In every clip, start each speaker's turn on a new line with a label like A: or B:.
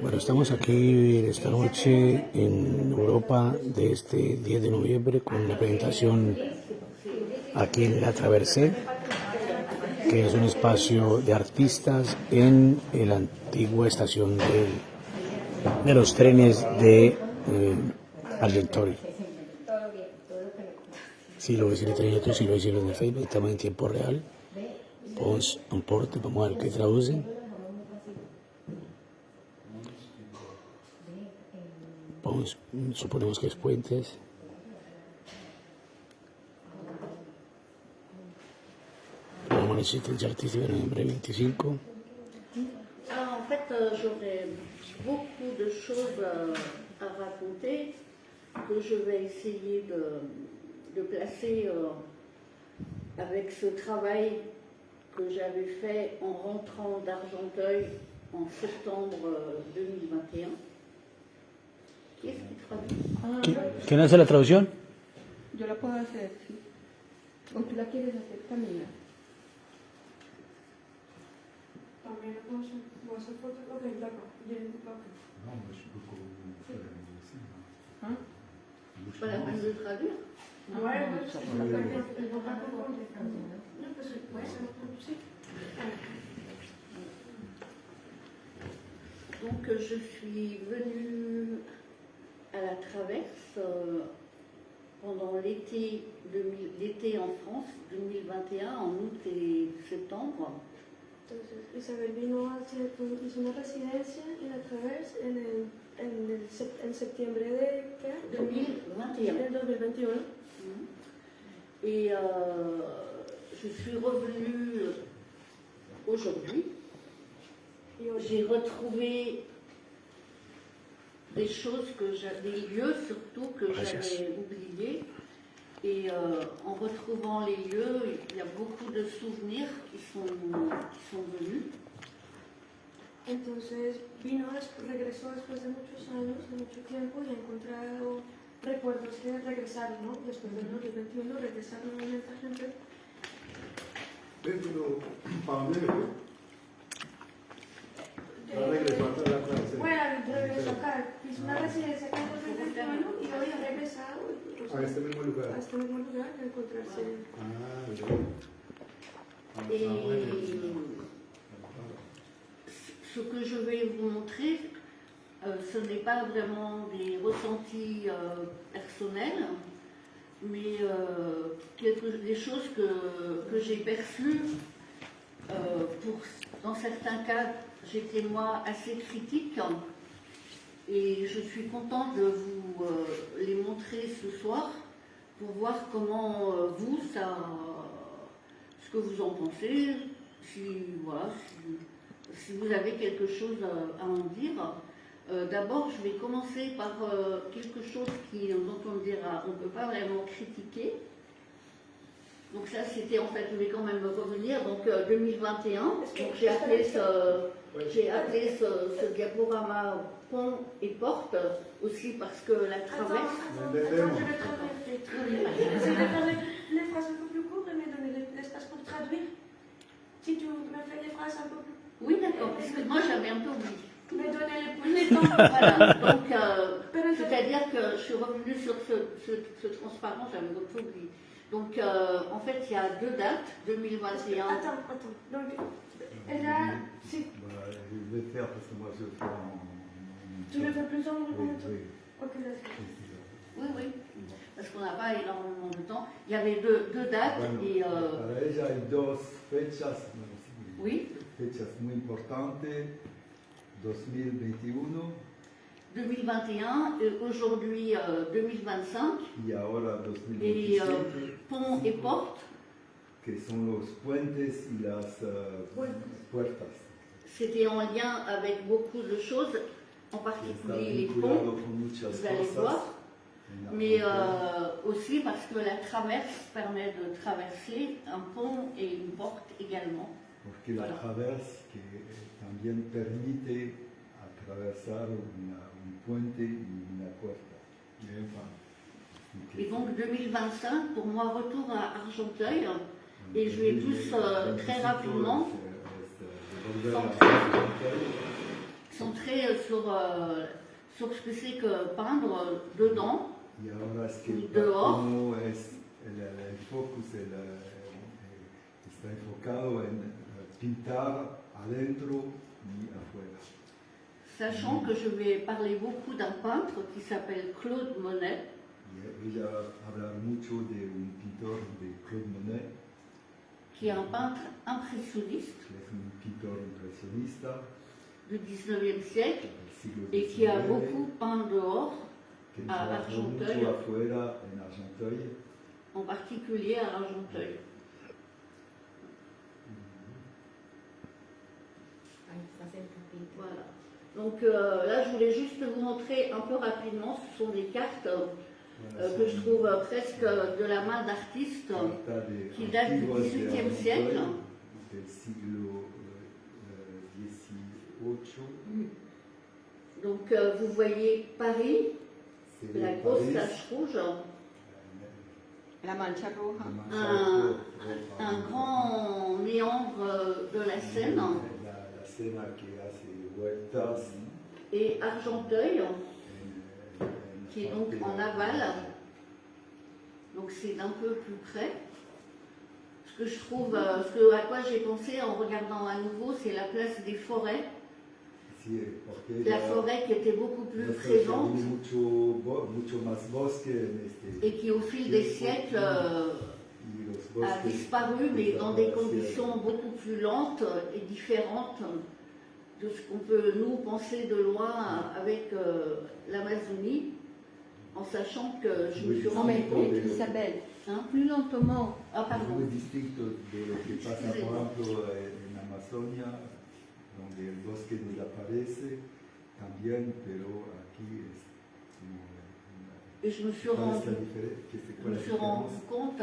A: Bueno, estamos aquí esta noche en Europa de este 10 de noviembre con la presentación aquí en La Traversée, que es un espacio de artistas en la antigua estación de los trenes de Argenteuil. Si lo ves en internet, si lo ves en el Facebook, estamos en tiempo real. Pons un porte, vamos a ver qué traduce. Suponemos que es Puentes. Vamos a necesitar el artista de noviembre 25.
B: En fait, j'aurais beaucoup de choses à raconter que je vais essayer de placer avec ce travail que j'avais fait en rentrant d'Argenteuil en septembre 2021. ¿Qui es-ce qui traduit?
A: ¿Quién hace la traducción?
C: Yo la puedo hacer, sí. O tú la quieres hacer también.
D: También la puedo hacer fotos. Ok, d'accord.
E: Non, mais je peux faire la musique aussi.
C: Hein?
B: Pas la peine de traduire.
D: Ouais, ça va pas bien. Ils vont pas comprendre. Non, parce que ouais, ça va pas aussi.
B: Donc je suis venue à la Traverse pendant l'été en France 2021, en août et septembre.
D: Entonces, Isabel vino hizo una residencia en la Traverse en septiembre de ¿qué?
B: 2021.
D: En 2021.
B: Et je suis revenue aujourd'hui. J'ai retrouvé des choses des lieux surtout que j'avais oubliés. Et en retrouvant les lieux, il y a beaucoup de souvenirs qui sont venus.
D: Entonces regresó después de muchos años, de mucho tiempo, y ha encontrado recuerdos que regresaron, ¿no? Después del 2021 regresaron nuevamente a gente.
E: Pero, ¿para dónde fue?
D: Bueno, regresó acá. Hizo una residencia acá en 2021 y hoy ha regresado
E: A este mismo lugar.
D: a este mismo lugar a encontrarse.
B: Et ce que je vais vous montrer, ce n'est pas vraiment des ressentis personnels, mais des choses que j'ai perçues. Dans certains cas, j'étais moi assez critique et je suis contente de vous les montrer ce soir pour voir comment ce que vous en pensez, si vous avez quelque chose à en dire. D'abord, je vais commencer par quelque chose dont on dira, on ne peut pas vraiment critiquer. Donc ça, c'était en fait, je vais quand même revenir, donc 2021, donc j'ai appelé ce diaporama pont et porte, aussi parce que la traverse...
D: Attends, je vais traduire. J'essaie de faire les phrases un peu plus courtes et me donner l'espace pour traduire. Si tu me fais des phrases un peu plus...
B: Oui, d'accord, parce que moi j'avais un peu oublié.
D: Me donner les temps.
B: Voilà, donc c'est-à-dire que je suis revenue sur ce transparent, j'avais un peu oublié. Donc, en fait, il y a deux dates, 2021.
D: Attends. Donc, elle a...
E: Je vais faire parce que moi je fais en...
D: Tu le fais plus en
E: Oui.
D: Ok, d'accord.
B: Oui, parce qu'on n'a pas énormément de temps. Il y avait deux dates et...
E: Para ella hay dos fechas,
B: Oui.
E: Fechas muy importantes, 2021.
B: 2021, aujourd'hui 2025,
E: y ahora 2027,
B: et pont et porte.
E: Que son los puentes y las puertas.
B: C'était en lien avec beaucoup de choses, en particulier les ponts, vous allez voir, mais aussi parce que la traverse permet de traverser un pont et une porte également.
E: Porque la traverse que también permite atravesar un puente y una puerta.
B: Et donc 2025, pour moi, retour à Argenteuil, et je vais plus très rapidement centré sur ce que c'est que peindre dedans.
E: Y ahora es que
B: Dehors.
E: cómo es el focus está enfocado en pintar adentro y afuera.
B: Sachant que je vais parler beaucoup d'un peintre qui s'appelle Claude Monet,
E: Y ella habla mucho de un pintor de Claude Monet,
B: qui est un peintre impressionniste
E: que es un pintor impresionista
B: du 19e siècle
E: del siglo
B: et qui a
E: XIX,
B: beaucoup peint dehors,
E: que
B: a
E: trabajó
B: Argenteuil.
E: mucho afuera en Argenteuil.
B: en particulier à Argenteuil.
F: Ahí está cerca, pinta.
B: Voilà. Donc là, je voulais juste vous montrer un peu rapidement, ce sont des cartes
E: Bueno,
B: que je
E: son
B: trouve presque de la main d'artistes
E: cartas de
B: qui datent du
E: antiguas de
B: XVIIIe
E: Argenteuil,
B: siècle.
E: del siglo XVIII.
B: Donc vous voyez Paris,
E: Se ve
B: la grosse
E: París,
B: tache rouge,
C: La mancha roja.
B: un grand méandre de la Seine
E: La Sena que hace vueltas
B: et Argenteuil,
E: en
B: qui est donc en aval. Donc c'est d'un peu plus près. Ce que je trouve, à quoi j'ai pensé en regardant à nouveau, c'est la place des forêts.
E: Sí, porque
B: La forêt qui était beaucoup plus
E: nosotros
B: présente
E: tenemos mucho más bosque en este
B: et qui au fil des siècles
E: y los
B: a
E: bosques
B: disparu, mais dans des
E: desaparecieron.
B: conditions beaucoup plus lentes et différentes de ce qu'on peut nous penser de loin avec l'Amazonie, en sachant que je me suis
C: Non
B: rendu
C: mais
B: compte.
C: Isabelle,
B: Hein?
C: plus lentement.
B: Ah,
E: Es
B: pardon.
E: muy distinto de lo que pasa, por
B: Excusez-moi.
E: ejemplo, en Amazonia, donde el bosque desaparece también, pero aquí es como
B: Et je me suis
E: ¿cuál es
B: rendu,
E: la diferencia?
B: je me suis rendu compte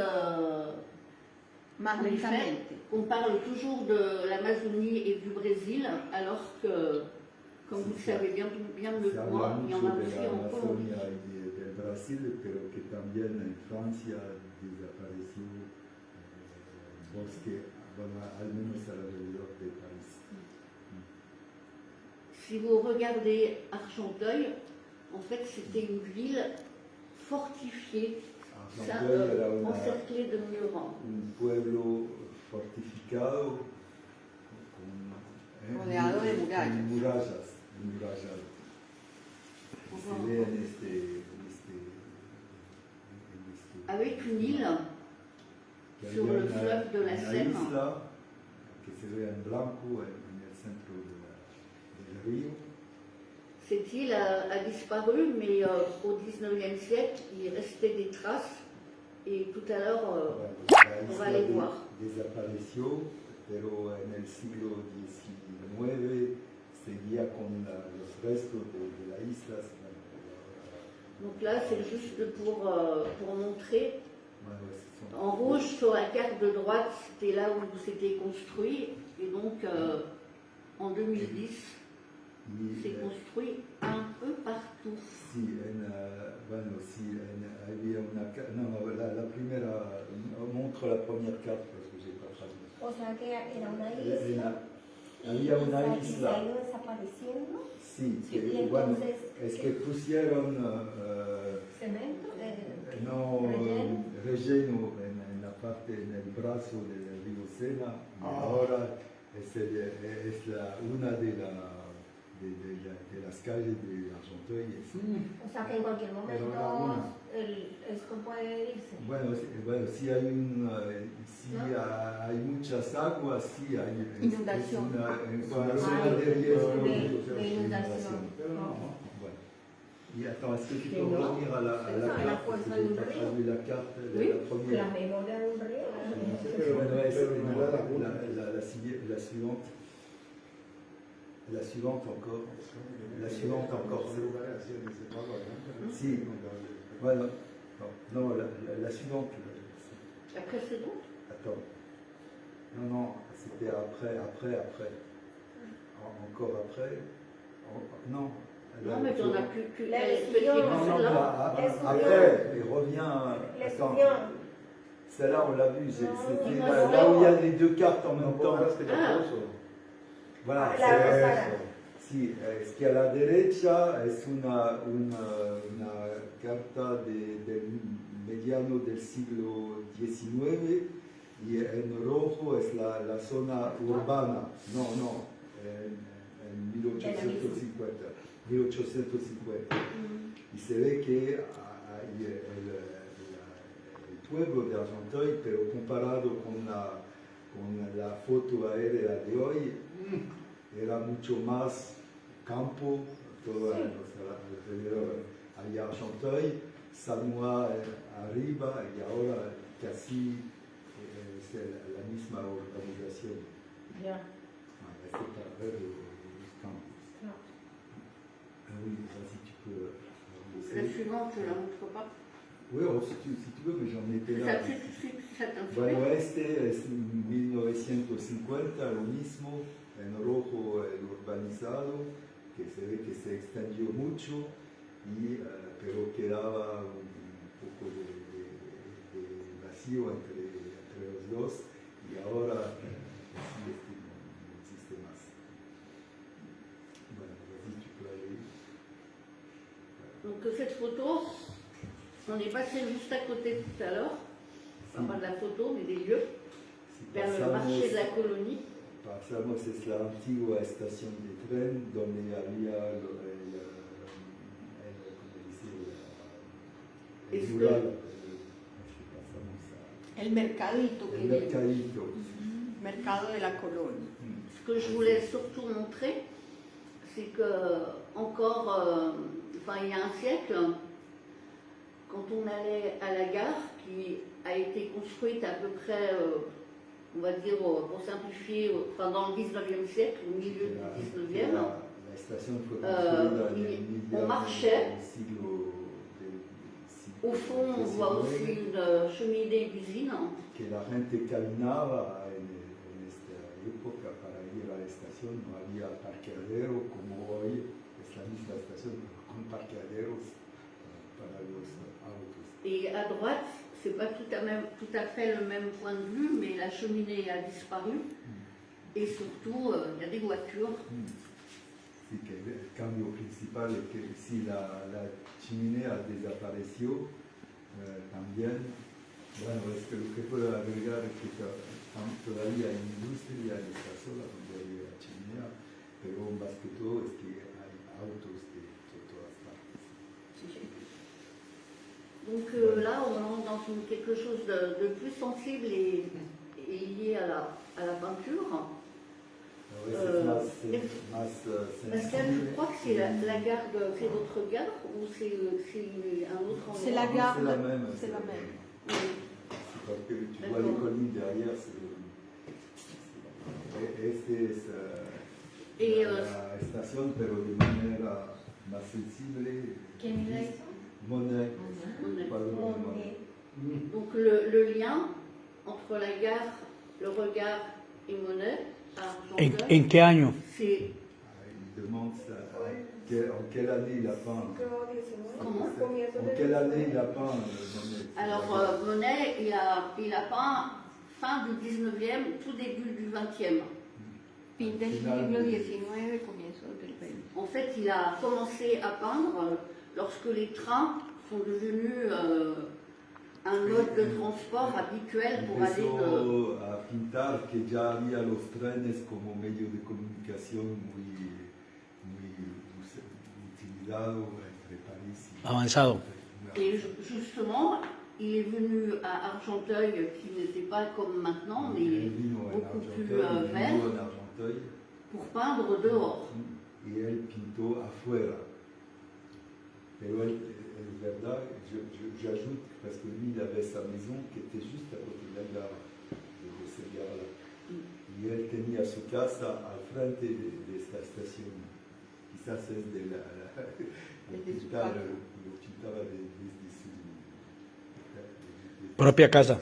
C: Más
B: en effet,
C: lentamente.
B: qu'on parle toujours de l'Amazonie et du Brésil, alors que, comme vous le savez bien mieux
E: Se
B: que
E: habla
B: moi, il y en
E: mucho
B: a
E: de
B: aussi
E: la
B: en Colombie.
E: Amazonia y del Brasil, pero que también en Francia desapareció bosque, bueno, al menos alrededor de París.
B: Si vous regardez Argenteuil, en fait c'était une ville fortifiée,
E: Argenteuil era
B: encerclée de murs.
E: un pueblo fortificado
C: Rodeado de murallas.
E: murallado. Se ve en
B: Avec une île
E: que
B: sur
E: había
B: le fleuve de la
E: una
B: Seine.
E: isla que se ve en blanco en el centro del río.
B: Cette île a disparu, mais au 19e siècle, il restait des traces. Et tout à l'heure,
E: Bueno,
B: on
E: la
B: va
E: isla
B: aller voir.
E: desapareció, pero en el siglo XIX seguía con los restos de la isla.
B: donc là c'est juste pour montrer.
E: Bueno, son-
B: En rouge sur la carte de droite, c'était là où c'était construit. Et donc en 2010,
E: y,
B: c'est construit un peu partout.
E: sí, bueno, sí, había una... No, la primera... Montre la première carte parce que j'ai pas traduit.
F: O sea que era una isla.
E: Había una
F: y se
E: isla.
F: ha ido desapareciendo.
E: Sí,
F: Sí,
E: que,
F: y
E: bueno,
F: entonces-
E: es que pusieron
F: Cemento.
E: relleno en la parte, en el brazo del río Sena, y ahora es una de las calles de Argenteuil.
F: O sea que en cualquier momento
E: laguna.
F: esto puede irse.
E: Bueno, sí hay hay muchas aguas, sí hay
C: Inundación.
E: es una zona de riesgo
F: de inundación.
E: Bueno. Y attends, est-ce que tu
F: Que
E: peux
F: no.
E: revenir à la
F: C'est ça, la
E: carte
F: fuerza
E: parce que
F: del
E: j'ai pas
F: río.
E: traduit la carte,
B: Oui.
E: la première.
F: La memoria de un río.
E: Bueno, la suivante. La suivante encore. La suivante encore. Si. Bueno, non, la suivante.
B: La précédente,
E: Attends. Non, c'était après. Encore après. Non.
B: non mais on a plus
F: La
B: elle-
F: décision.
E: Non,
B: là.
E: après, mais reviens.
F: La
E: Attends.
F: estudió.
E: Celle-là, on l'a vu.
F: Non,
E: C'était
F: il
E: là où il y a les deux cartes en même temps.
B: Ah.
E: Voilà,
F: La rosada.
E: Sí, es que a la derecha es una carta del mediano del siglo XIX y en rojo es la zona urbana. No, en 1850. Y se ve que hay el pueblo de Argenteuil, pero comparado con la foto aérea de hoy, era mucho más campo, todo alrededor. Hay Argenteuil, Sanois arriba y ahora casi es la misma organización.
F: Ya.
E: Este para ver los campos. Ah oui, vas-y, tu peux
B: La
E: avancer.
B: suivante, je ne la montre pas.
E: Oui, si tu veux, mais j'en étais
B: Ça
E: là.
B: te fait tout de suite, ça t'inspire.
E: Bueno, este es 1950, lo mismo, en rojo el urbanizado, que se ve que se extendió mucho, pero quedaba un poco de vacío entre los dos, y ahora sí, no existe más. Bueno, así tu peux aller.
B: Donc cette photo, on est passé juste à côté tout à l'heure, enfin pas de la photo, mais des lieux,
E: Si
B: vers le marché de la
E: pasamos,
B: colonie.
E: pasamos es la antigua estación de tren donde había ¿cómo dice? El mural. Pasamos
C: El mercadito.
E: el mercadito.
C: Mercado de la colonia.
B: Ce que je voulais surtout montrer, c'est que encore, il y a un siècle, quand on allait à la gare, qui a été construite à peu près, on va dire, pour simplifier, dans le 19e siècle, au milieu du 19e,
E: La estación fue construida en el
B: on marchait.
E: siglo
B: Au fond, on voit aussi une cheminée d'usine.
E: que la gente caminaba en esta época para ir a la estación, no había parqueadero como hoy, es la misma estación con parqueaderos para los autos.
B: Et à droite, c'est pas tout à fait le même point de vue, mais la cheminée a disparu. Et surtout, il y a des voitures.
E: Sí, que el cambio principal es que si la chimenea desapareció, también, bueno, es que lo que puedo agregar es que todavía hay industria en esta zona donde hay la chimenea, pero más que todo es que hay autos de todas partes.
B: Donc là, on entre dans quelque chose de plus sensible et lié à la peinture.
E: A veces más
B: Pascal, je crois que c'est la gare, c'est votre gare ou c'est un autre endroit?
C: C'est la gare.
E: C'est la même.
C: C'est la même.
B: Oui.
E: C'est parce que tu vois les collines derrière, este es la estación, pero de manera más sensible.
F: ¿Quién la hizo?
E: Monet.
B: Monet.
E: Pablo
F: Monet.
B: Donc le lien entre la gare, le regard et Monet à Argenteuil,
A: ¿En qué año?
B: c'est
E: Il demande en quelle année il a peint.
D: Siglo XIX,
B: Comment?
D: comienzo
E: En
D: del
E: quelle année il a peint Monet?
B: alors Monet, il a peint fin du 19e, tout début du 20e.
C: Fin del siglo XIX, comienzo del XX.
B: En fait, il a commencé à peindre lorsque les trains sont devenus un mode de transport habituel pour aller de...
E: Empezó a pintar que ya había los trenes como medio de comunicación muy utilizado entre París y...
A: Avanzado.
B: Et justement, il est venu à Argenteuil, qui n'était pas comme maintenant, mais
E: Él vino en
B: beaucoup plus
E: Argenteuil,
B: vert,
E: vivió en Argenteuil
B: pour peindre dehors.
E: y él pintó afuera. Pero él, es verdad, j'ajoute, parce que lui, il avait sa maison qui était juste à côté de la gare, de cette gare-là. Y él tenía su casa al frente de esta estación. Quizás es de lo pintaba desde su
A: Propia casa.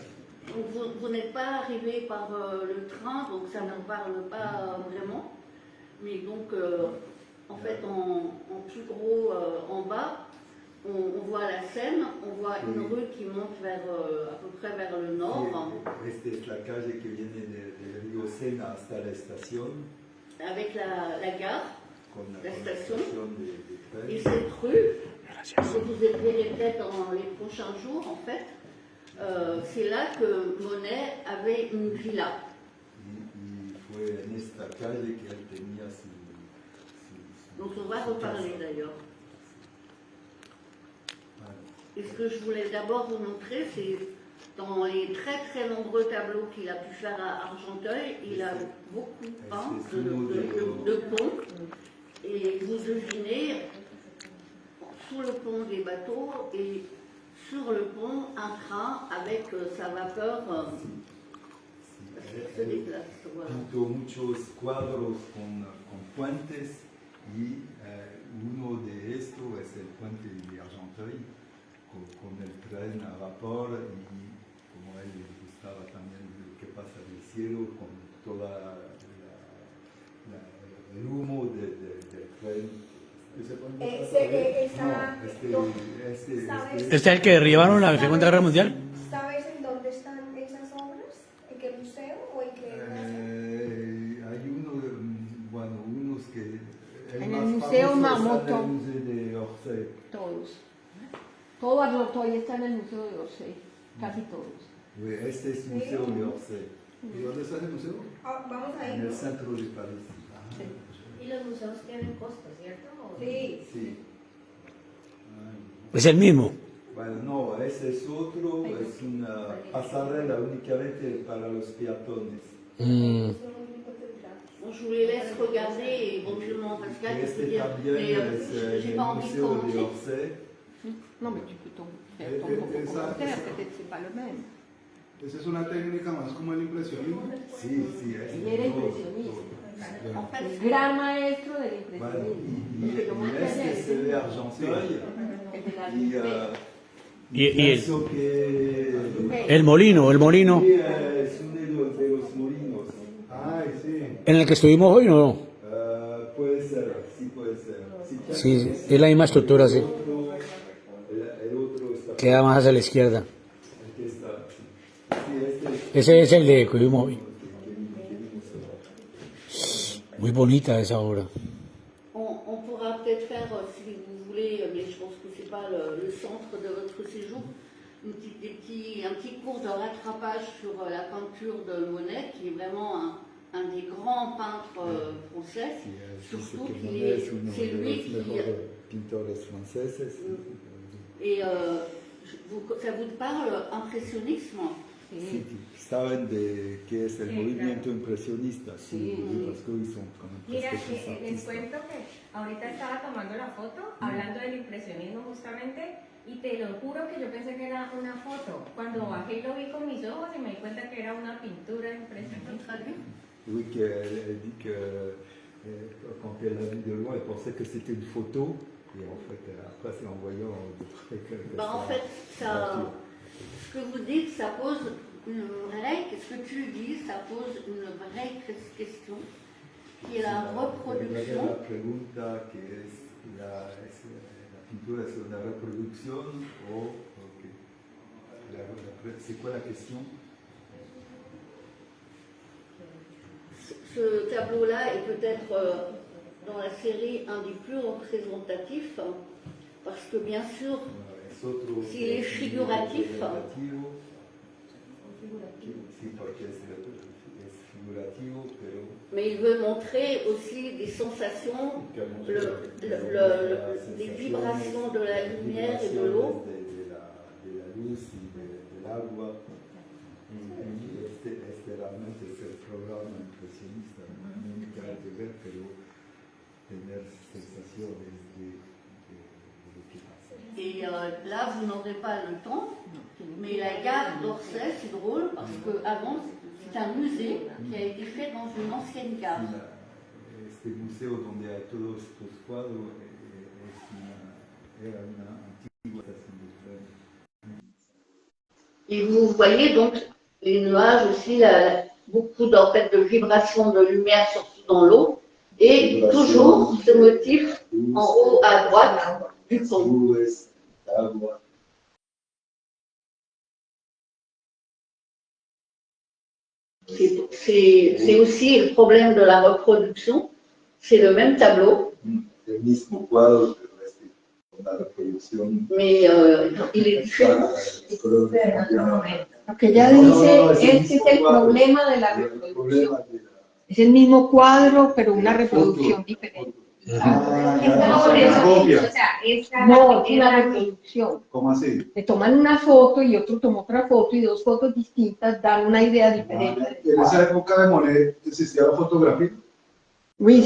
B: Donc vous n'êtes pas arrivé par le train, donc ça ne parle pas vraiment. Mais donc, en fait, en plus gros, en bas, on voit la Seine, on voit une rue qui monte vers, à peu près vers le nord.
E: Esta es la calle que viene del río Sena hasta la estación.
B: Avec la gare.
E: con
B: la
E: la
B: station.
E: de
B: Et
E: tren.
B: cette rue, que vous verrez peut-être dans les prochains jours, en fait, c'est là que Monet avait une villa.
E: Y fue en esta calle que él tenía su
B: Donc on va
E: su
B: reparler
E: casa.
B: d'ailleurs.
E: Vale.
B: Et ce que je voulais d'abord vous montrer, c'est dans les très très nombreux tableaux qu'il a pu faire à Argenteuil, il a beaucoup peint de ponts. Et vous devinez, sous le pont des bateaux et sur le pont, un train avec sa vapeur se déplace. Voilà.
E: Pintó muchos cuadros con puentes y uno de estos es el puente de Argenteuil con el tren a vapor y como a él le gustaba también lo que pasa del cielo con toda el humo del tren.
A: ¿Este es el que derribaron en la Segunda Guerra Mundial?
D: ¿Sabes en dónde están esas obras? ¿En qué museo o en qué
E: Hay unos que...
C: En el Museo Marmottan.
E: En el Museo de Orsay.
C: Todos. Todo Argenteuil está en el Museo de Orsay, casi todos.
E: Oui, este es el Museo de Orsay.
G: ¿Y dónde está el museo?
D: Vamos a
E: En
D: ir.
E: el centro de París.
F: Y los museos tienen costo, ¿cierto?
D: Sí.
E: Sí.
A: Es el mismo.
E: Bueno, no, ese es otro, es una pasarela únicamente para los peatones.
B: Bon, je vous les laisse regarder et éventuellement Pascal peut
E: Este
B: dire,
E: también
B: mais
E: es
B: j'ai
E: el
B: pas envie de
E: Museo de
B: commenter.
E: Orsay.
C: Non, mais tu peux faire ton propre commentaire, peut-être c'est pas le même.
G: Esa es una técnica más como el impresionismo.
E: Sí, sí, es
C: Él era impresionista. El gran maestro del
E: Bueno,
C: impresionismo.
E: y este se ve Argenteuil.
C: El de la
E: Y,
A: Y el,
E: pienso que
A: el molino
E: sí, es uno de los molinos.
G: Ay, sí.
A: en el que estuvimos hoy, ¿no?
E: Puede ser, sí puede ser.
A: Sí, es la misma estructura, sí.
E: El otro está.
A: Queda más hacia la izquierda.
E: Aquí está. Sí,
A: Ese es el de que vimos hoy. Muy bonita esa obra.
B: On pourra peut-être faire, si vous voulez, mais je pense que ce n'est pas le centre de votre séjour, un petit cours de rattrapage sur la peinture de Monet, qui est vraiment un des grands peintres français. Surtout c'est lui qui...
E: pintores franceses.
B: Et ça vous parle, impressionnisme?
E: Sí, saben de qué es el movimiento impresionista, sí, los que son como
F: Mira,
E: estos
F: les
E: artistas.
F: cuento que ahorita estaba tomando la foto, hablando del impresionismo justamente, y te lo juro que yo pensé que era una foto. Cuando bajé y lo vi con mis ojos y me di cuenta que era una pintura impresionista.
E: Oui, qu'elle dit que quand elle a vu de loin, elle pensait que c'était une photo, et en fait, après, c'est en voyant que
B: En fait, ça, ce que vous dites, ça pose une vraie, ce que tu dis, ça pose une vraie question, qui est la reproduction.
E: La pregunta que es la pintura es una reproducción o c'est quoi la question?
B: Ce tableau-là est peut-être dans la série un des plus représentatifs, parce que bien sûr, s'il est figuratif, mais il veut montrer aussi des sensations, les vibrations de la lumière et de l'eau. Este realmente es el programa impresionista, no únicamente ver, pero tener sensaciones de lo que pasa. Et là, vous n'aurez pas le temps, mais la gare d'Orsay, c'est drôle, parce qu'avant, c'est un musée qui a été fait dans une ancienne gare. Este museo donde hay todos estos cuadros era una antigua estación de tren. Et vous voyez donc les nuages aussi, beaucoup de vibrations de lumière, surtout dans l'eau, et toujours ce motif en haut à droite du pont. C'est aussi le problème de la reproduction, c'est le même tableau,
E: El mismo cuadro, pero con la reproducción.
B: mais il est différent.
E: El color
C: Lo que ella dice, este es el problema de la reproducción. Es el mismo cuadro, pero una reproducción diferente.
G: Copia.
F: O sea, esta
C: No, es una reproducción.
G: ¿Cómo así?
C: Le toman una foto y otro toma otra foto y dos fotos distintas dan una idea diferente.
G: En esa época de Monet existía la fotografía.
C: Oui,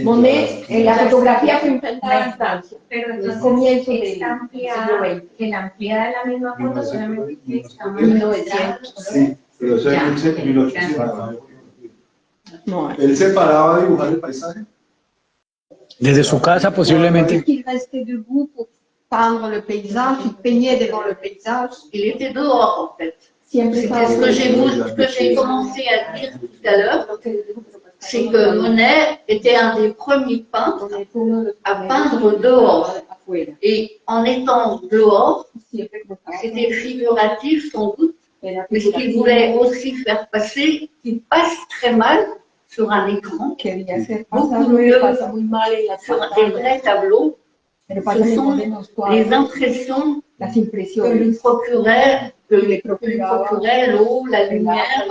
C: Monet, la fotografía fue inventada en Francia.
F: pero
C: El
F: entonces
C: comienzo del
F: está
C: siglo
F: ampliada,
C: XX.
F: que la ampliada de la misma foto solamente que está más
C: 1900.
G: Sí, pero eso es en 1800.
C: No,
G: Él se paraba a dibujar el paisaje.
A: Desde su casa posiblemente.
C: il restait debout pour peindre le paysage, il peignait devant le paysage.
B: Il était dehors, en fait.
C: Siempre
B: C'était
C: estaba
B: ce que j'ai commencé à dire tout à l'heure, c'est que Monet était un des premiers peintres à peindre dehors. Et en étant dehors, c'était figuratif sans doute, mais ce qu'il voulait aussi faire passer, qui passe très mal sur un écran,
C: Quería hacer
B: beaucoup
C: pasar,
B: mieux
C: pasa muy mal en la
B: sur des
C: pantalla,
B: vrais tableaux,
C: pero pasa
B: ce
C: mejor
B: sont
C: en los
B: les
C: cuadros,
B: impressions
C: las
B: que
C: impresiones.
B: lui procurait l'eau, la lumière,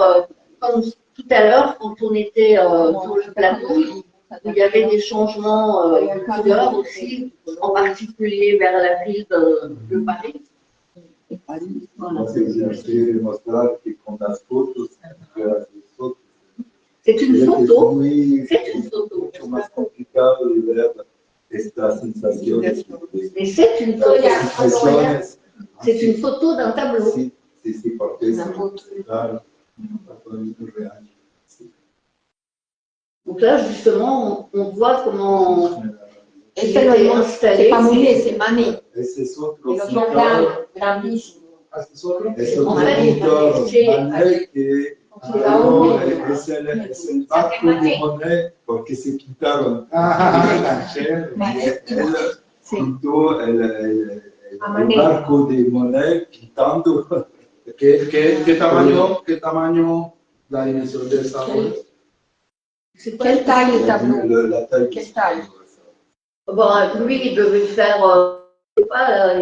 B: comme tout à l'heure quand on était sur le plateau, où il y avait des changements de couleur aussi, en particulier vers la ville de Paris. Voilà.
E: Moi, c'est que j'ai essayé de mostrar que con las fotos, las fotos,
B: C'est une photo,
E: muy,
B: c'est une photo.
E: mucho más complicado de ver estas sensaciones.
B: Mais c'est une photo.
E: Expresiones.
B: C'est une photo d'un tableau.
E: Sí, sí, sí, porque es claro, muy real. Sí.
B: Donc là, justement, on voit comment il
C: Este no
B: était
C: es,
B: installé.
C: c'est pas Monet, c'est Manet.
E: Ese es otro
C: El otro
E: pintor,
C: grandísimo.
G: ¿Es otro?
E: es otro
B: En fait,
E: pintor,
B: sí.
E: Manet, que no, es el barco de Monet, porque se quitaron.
G: Ah, chévere.
E: Él
C: Sí.
E: pintó el barco de Monet pintando.
G: ¿Qué tamaño la dimensión de esta obra?
B: C'est pas
C: Quelle taille le tableau?
E: La taille.
C: Quelle taille?
B: Bon, lui, il devait faire, je sais pas,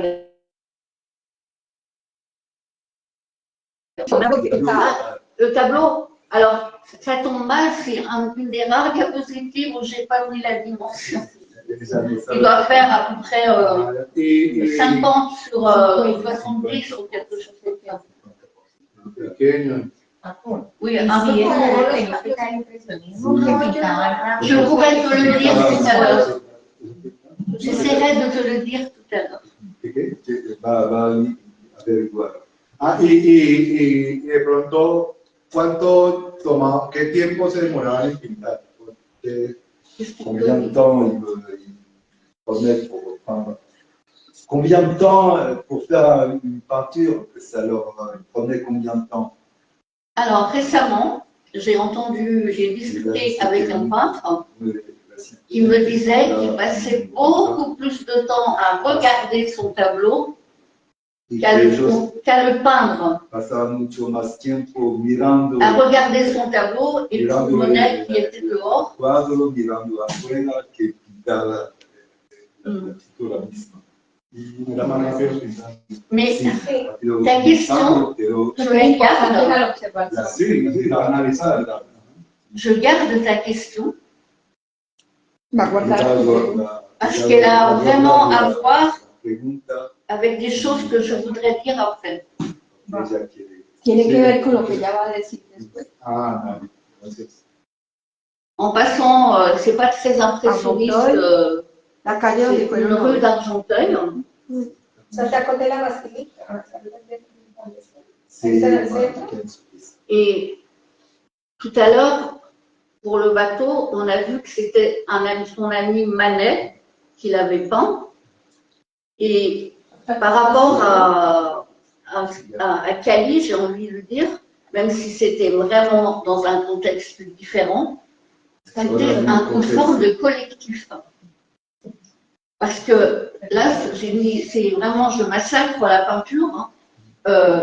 B: le tableau. Alors, ça tombe mal, c'est une des rares diapositives où je n'ai pas mis la dimension. Il doit faire à peu près 50 sur 70 ou quelque chose comme ça.
G: Pequeño.
B: Oui,
F: Y
B: un peu
F: si es
B: plus.
F: una técnica de impresionismo que pintaban rápido.
B: Je pourrais te le dire tout à l'heure. J'essaierai de te le dire tout à l'heure.
E: Va a averiguar.
G: Ah, y de pronto, ¿cuánto tomaba, qué tiempo se demoraban en pintar? Porque,
E: Combien de temps il prenait pour peindre? Combien de temps pour faire une peinture? Ça leur prenait combien de temps?
B: Alors récemment, j'ai discuté avec un peintre qui me disait qu'il passait beaucoup plus de temps à regarder son tableau qu'à le peindre.
E: Pasaba mucho más tiempo mirando
B: À regarder son tableau et pour Monet qui était dehors.
E: el cuadro, mirando afuera, que pintar la pintura misma.
G: era más rápido pintar.
B: Mais
E: Sí, rápido
B: ta question,
E: pintando, pero
B: je la garde.
C: la observación.
G: Sí, la analizar.
B: Je garde ta question
C: Va a guardar.
B: parce qu'elle a vraiment à voir
E: pregunta
B: avec des choses que je voudrais dire après.
E: ella quiere.
C: Tiene que ver con lo que ella va a decir después.
G: Ah, no, gracias.
B: En passant, c'est pas très impressionniste,
C: La calle donde
B: c'est
C: fueron
B: une rue
C: los
B: d'Argenteuil.
D: Santa Côte de la Bastille.
E: Sí,
D: ¿Está en el
E: bueno,
D: centro?
E: que en su piso.
B: Et tout à l'heure, pour le bateau, on a vu que c'était son ami Manet qui l'avait peint. Et par rapport à Cali, j'ai envie de dire, même si c'était vraiment dans un contexte différent, c'était une forme de collectif. Parce que là, c'est vraiment, je massacre la peinture. Hein.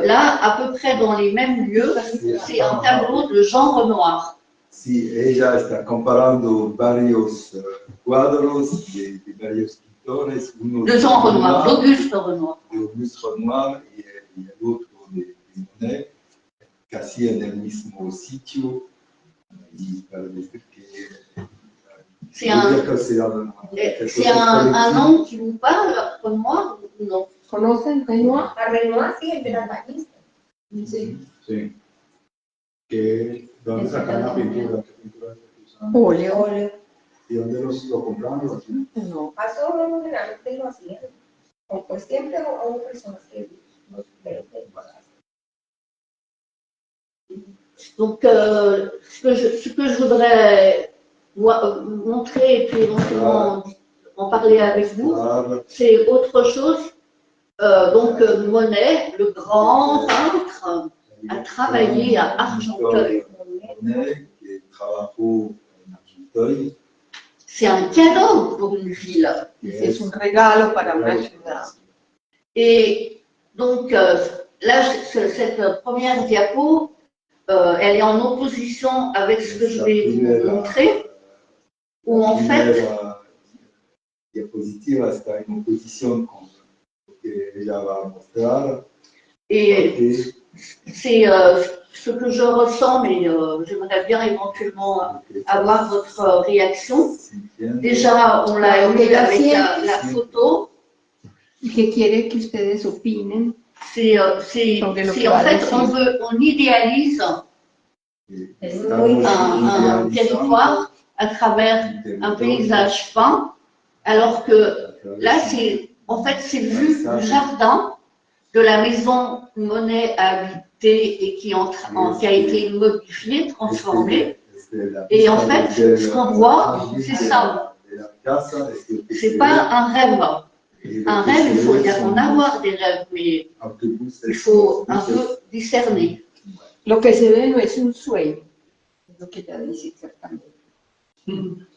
B: Là, à peu près dans les mêmes lieux, c'est un tableau de Jean Renoir.
E: Sí, ella está comparando varios cuadros de varios pintores, uno
B: De Jean Renoir, d'Auguste Renoir.
E: de Auguste Renoir y el otro de Monet, casi en el mismo sitio, y para decir que
B: C'est un nom qui vous parle, Renoir ou non?
C: ¿Conocen Renoir?
F: A Renoir, sí, el de las bañistas.
C: Sí.
G: Sí. ¿Dónde sacan la pintura? ¿Qué pintura usan?
C: Óleo.
G: ¿Y dónde lo compraban? ¿Lo hacían?
C: No.
F: Paso generalmente lo hacían. O pues siempre hubo personas que los ven.
B: Donc, ce que je voudrais montrer et puis éventuellement en parler avec vous, c'est autre chose. Donc, Monet, le grand peintre, a travaillé à Argenteuil. C'est un cadeau pour une ville.
C: Es un regalo para una ciudad.
B: Et donc, là, cette première diapo, elle est en opposition avec ce que je vais vous montrer, où en fait,
E: diapositiva está en oposición con lo que ella va a mostrar.
B: et c'est ce que je ressens, mais j'aimerais bien éventuellement avoir votre réaction. Déjà, on l'a eu avec la photo.
C: Que quiere que ustedes opinen.
B: C'est en fait, on idéalise un territoire à travers un paysage peint, alors que là, en fait, c'est vu du jardin de la maison où Monet a habité et qui a été modifiée, transformée. Et en fait, ce qu'on voit, c'est ça. C'est pas un rêve. Un rêve, il faut en avoir des rêves, mais il faut un peu discerner.
C: Lo que se ve no es un sueño, es lo que ella dice exactamente.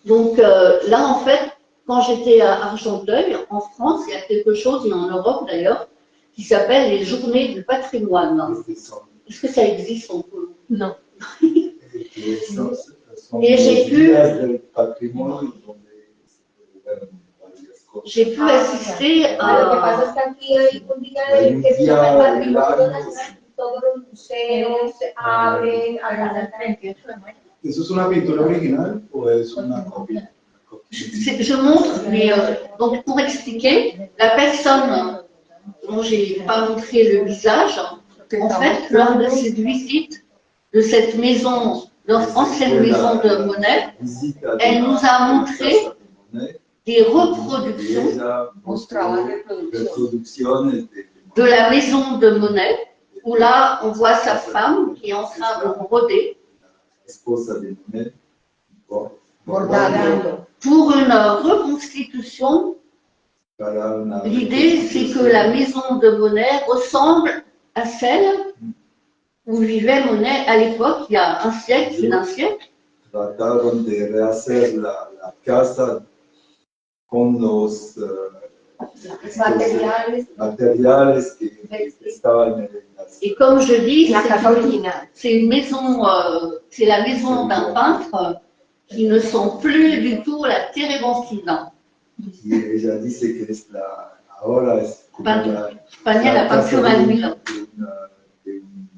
B: Donc là, en fait, quand j'étais à Argenteuil, en France, il y a quelque chose, et en Europe d'ailleurs, qui s'appelle les Journées du patrimoine. Est-ce que ça existe en peu?
C: Non.
B: Et j'ai pu assister
F: Lo que pasa es que aquí hay un día que se llama el Patrimonio Nacional, todos los museos se abren a las 38 de mayo.
G: ¿Eso es una pintura original o es una copia?
B: Je montre, mais donc pour expliquer, la personne dont j'ai pas montré le visage, en fait, lors de cette visite de cette maison, l'ancienne maison de Monet, elle nous a montré des reproductions de la maison de Monet, où là, on voit sa femme qui est en train de broder pour une reconstitution. L'idée, c'est que la maison de Monet ressemble à celle où vivait Monet à l'époque, il y a un siècle, plus d'un siècle.
E: Trataron de rehacer la casa con los materiales que estaban en la
B: Et comme je dis, c'est une maison, c'est la maison d'un peintre qui ne sent plus du tout la terebinthine.
E: Y ella dice que es ahora es
B: la peinture à l'huile.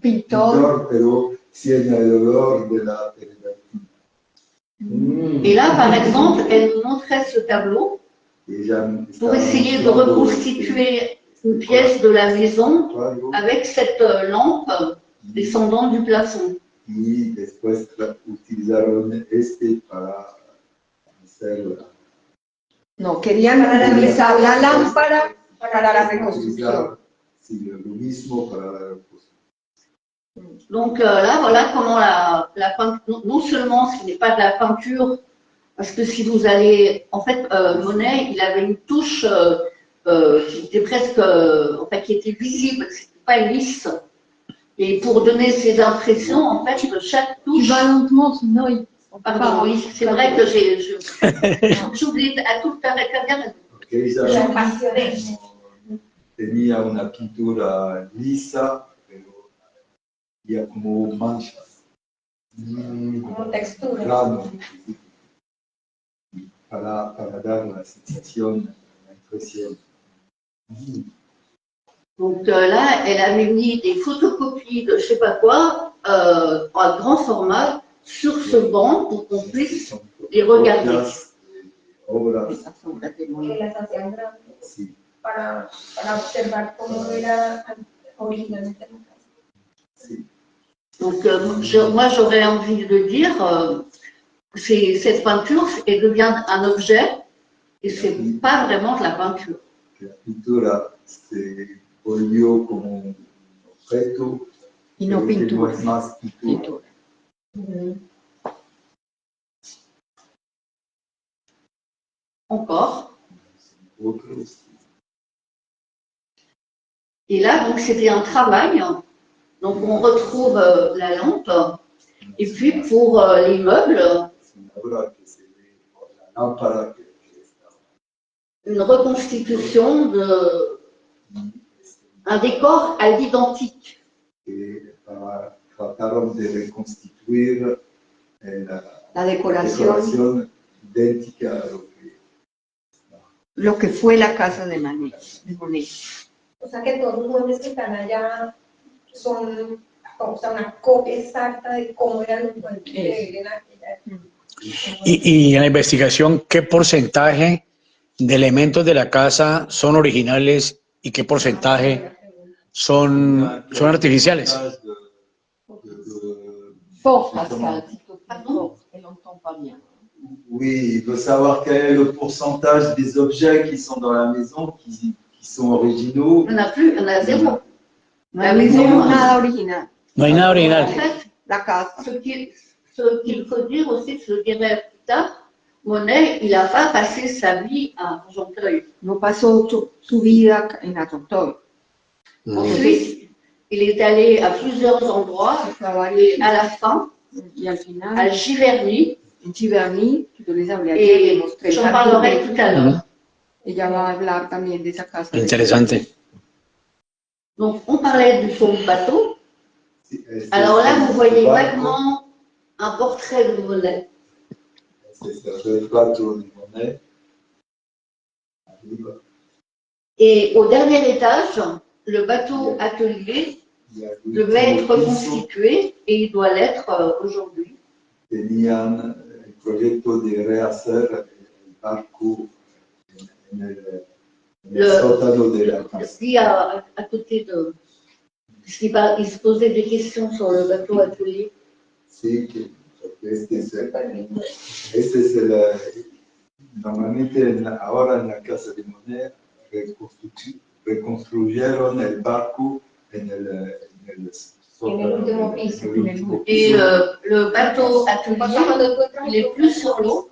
E: Pintor, pero tiene el olor de la terebinthine.
B: Et là, par exemple, elle nous montrait ce tableau pour essayer de reconstituer une pièce de la maison avec cette lampe descendant du plafond.
E: Y después utilizaron para hacer
C: No, querían utilizar la lámpara para la reconstrucción.
E: Sí, lo mismo para la reconstrucción.
B: Donc là, voilà comment la peinture, non seulement ce n'est pas de la peinture, parce que si vous allez, en fait, Monet, il avait une touche qui était presque, enfin, qui était visible, c'était pas lisse. Et pour donner ces impressions, en fait, chaque touche. Pardon, oui, c'est vrai que j'oublie à tout
E: Tenía una pintura lisa, pero había como manchas.
C: como textura.
E: plano, para dar la sensación, la impresión.
B: Donc là, elle avait mis des photocopies de je sais pas quoi en grand format sur ce banc pour qu'on puisse les regarder.
E: Copias de obras,
C: Esas obras de
F: Que
C: Monet.
F: las hacían grandes
E: sí,
F: para observar cómo era originalmente la casa.
E: sí.
B: Donc moi, j'aurais envie de dire que cette peinture, elle devient un objet et c'est pas vraiment de la peinture.
E: Que la pintura se volvió como un objeto,
C: Y no
E: pero que no
C: pintura.
E: es más pintura.
C: Pintura.
B: Encore.
E: Otros,
B: Et là, donc, c'était un travail. Donc, on retrouve la lampe. Et puis, pour les meubles,
E: es una obra que se ve por la lámpara que está.
B: une reconstitution un décor à l'identique.
E: Que trataron de reconstituir
C: La decoración,
E: idéntica a
C: lo que fue la casa de Monet.
F: O sea que todos los muebles que están allá son o sea, una copia exacta de cómo eran los muebles de él en aquella época.
A: Y en la investigación, ¿qué porcentaje de elementos de la casa son originales y qué porcentaje son artificiales?
C: Fort, Pascal, s'il te plaît, fort, elle n'entend pas bien.
E: Oui, il faut savoir quel est le pourcentage des objets qui sont dans la maison qui sont originaux.
B: Il n'y en a plus, il y en a zéro.
C: No
B: La
C: hay
B: maison,
C: nada original.
A: No hay nada
B: en
A: original.
B: fait,
C: La casa.
B: ce qu'il faut dire aussi, je le dirai plus tard, Monet, il n'a pas passé sa vie à Argenteuil.
C: No pasó su vida en Argenteuil.
B: Ensuite, il est allé à plusieurs endroits
C: Fue a varios
B: et à la fin,
C: y al
B: à
C: final,
B: Giverny,
C: en Giverny, que yo les hablé ayer, les
B: et
C: mostré el
B: j'en
C: jardín
B: parlerai
C: de-
B: tout à l'heure.
C: Ella va a hablar también de esa casa.
A: Interesante.
B: Donc, on parlait du son bateau.
E: Este
B: Alors
E: es
B: là,
E: el
B: vous voyez
E: barco,
B: vaguement un portrait de Monet.
E: este es el retrato de Monet. Arriba,
B: Et au dernier étage, le bateau atelier
E: y al
B: devait être
E: último piso
B: reconstitué et il doit l'être aujourd'hui.
E: tenían el proyecto de rehacer el barco en el sótano de la casa.
B: Ici, à côté de. Il se posait des questions sur le bateau atelier.
E: Sí, que este es el, normalmente ahora en la casa de Monet reconstruyeron el barco en el sótano,
F: último piso.
E: en el último
B: Et
E: piso.
B: le bateau
F: O sea,
B: atelier,
F: cuando encuentras
B: il est plus sur l'eau.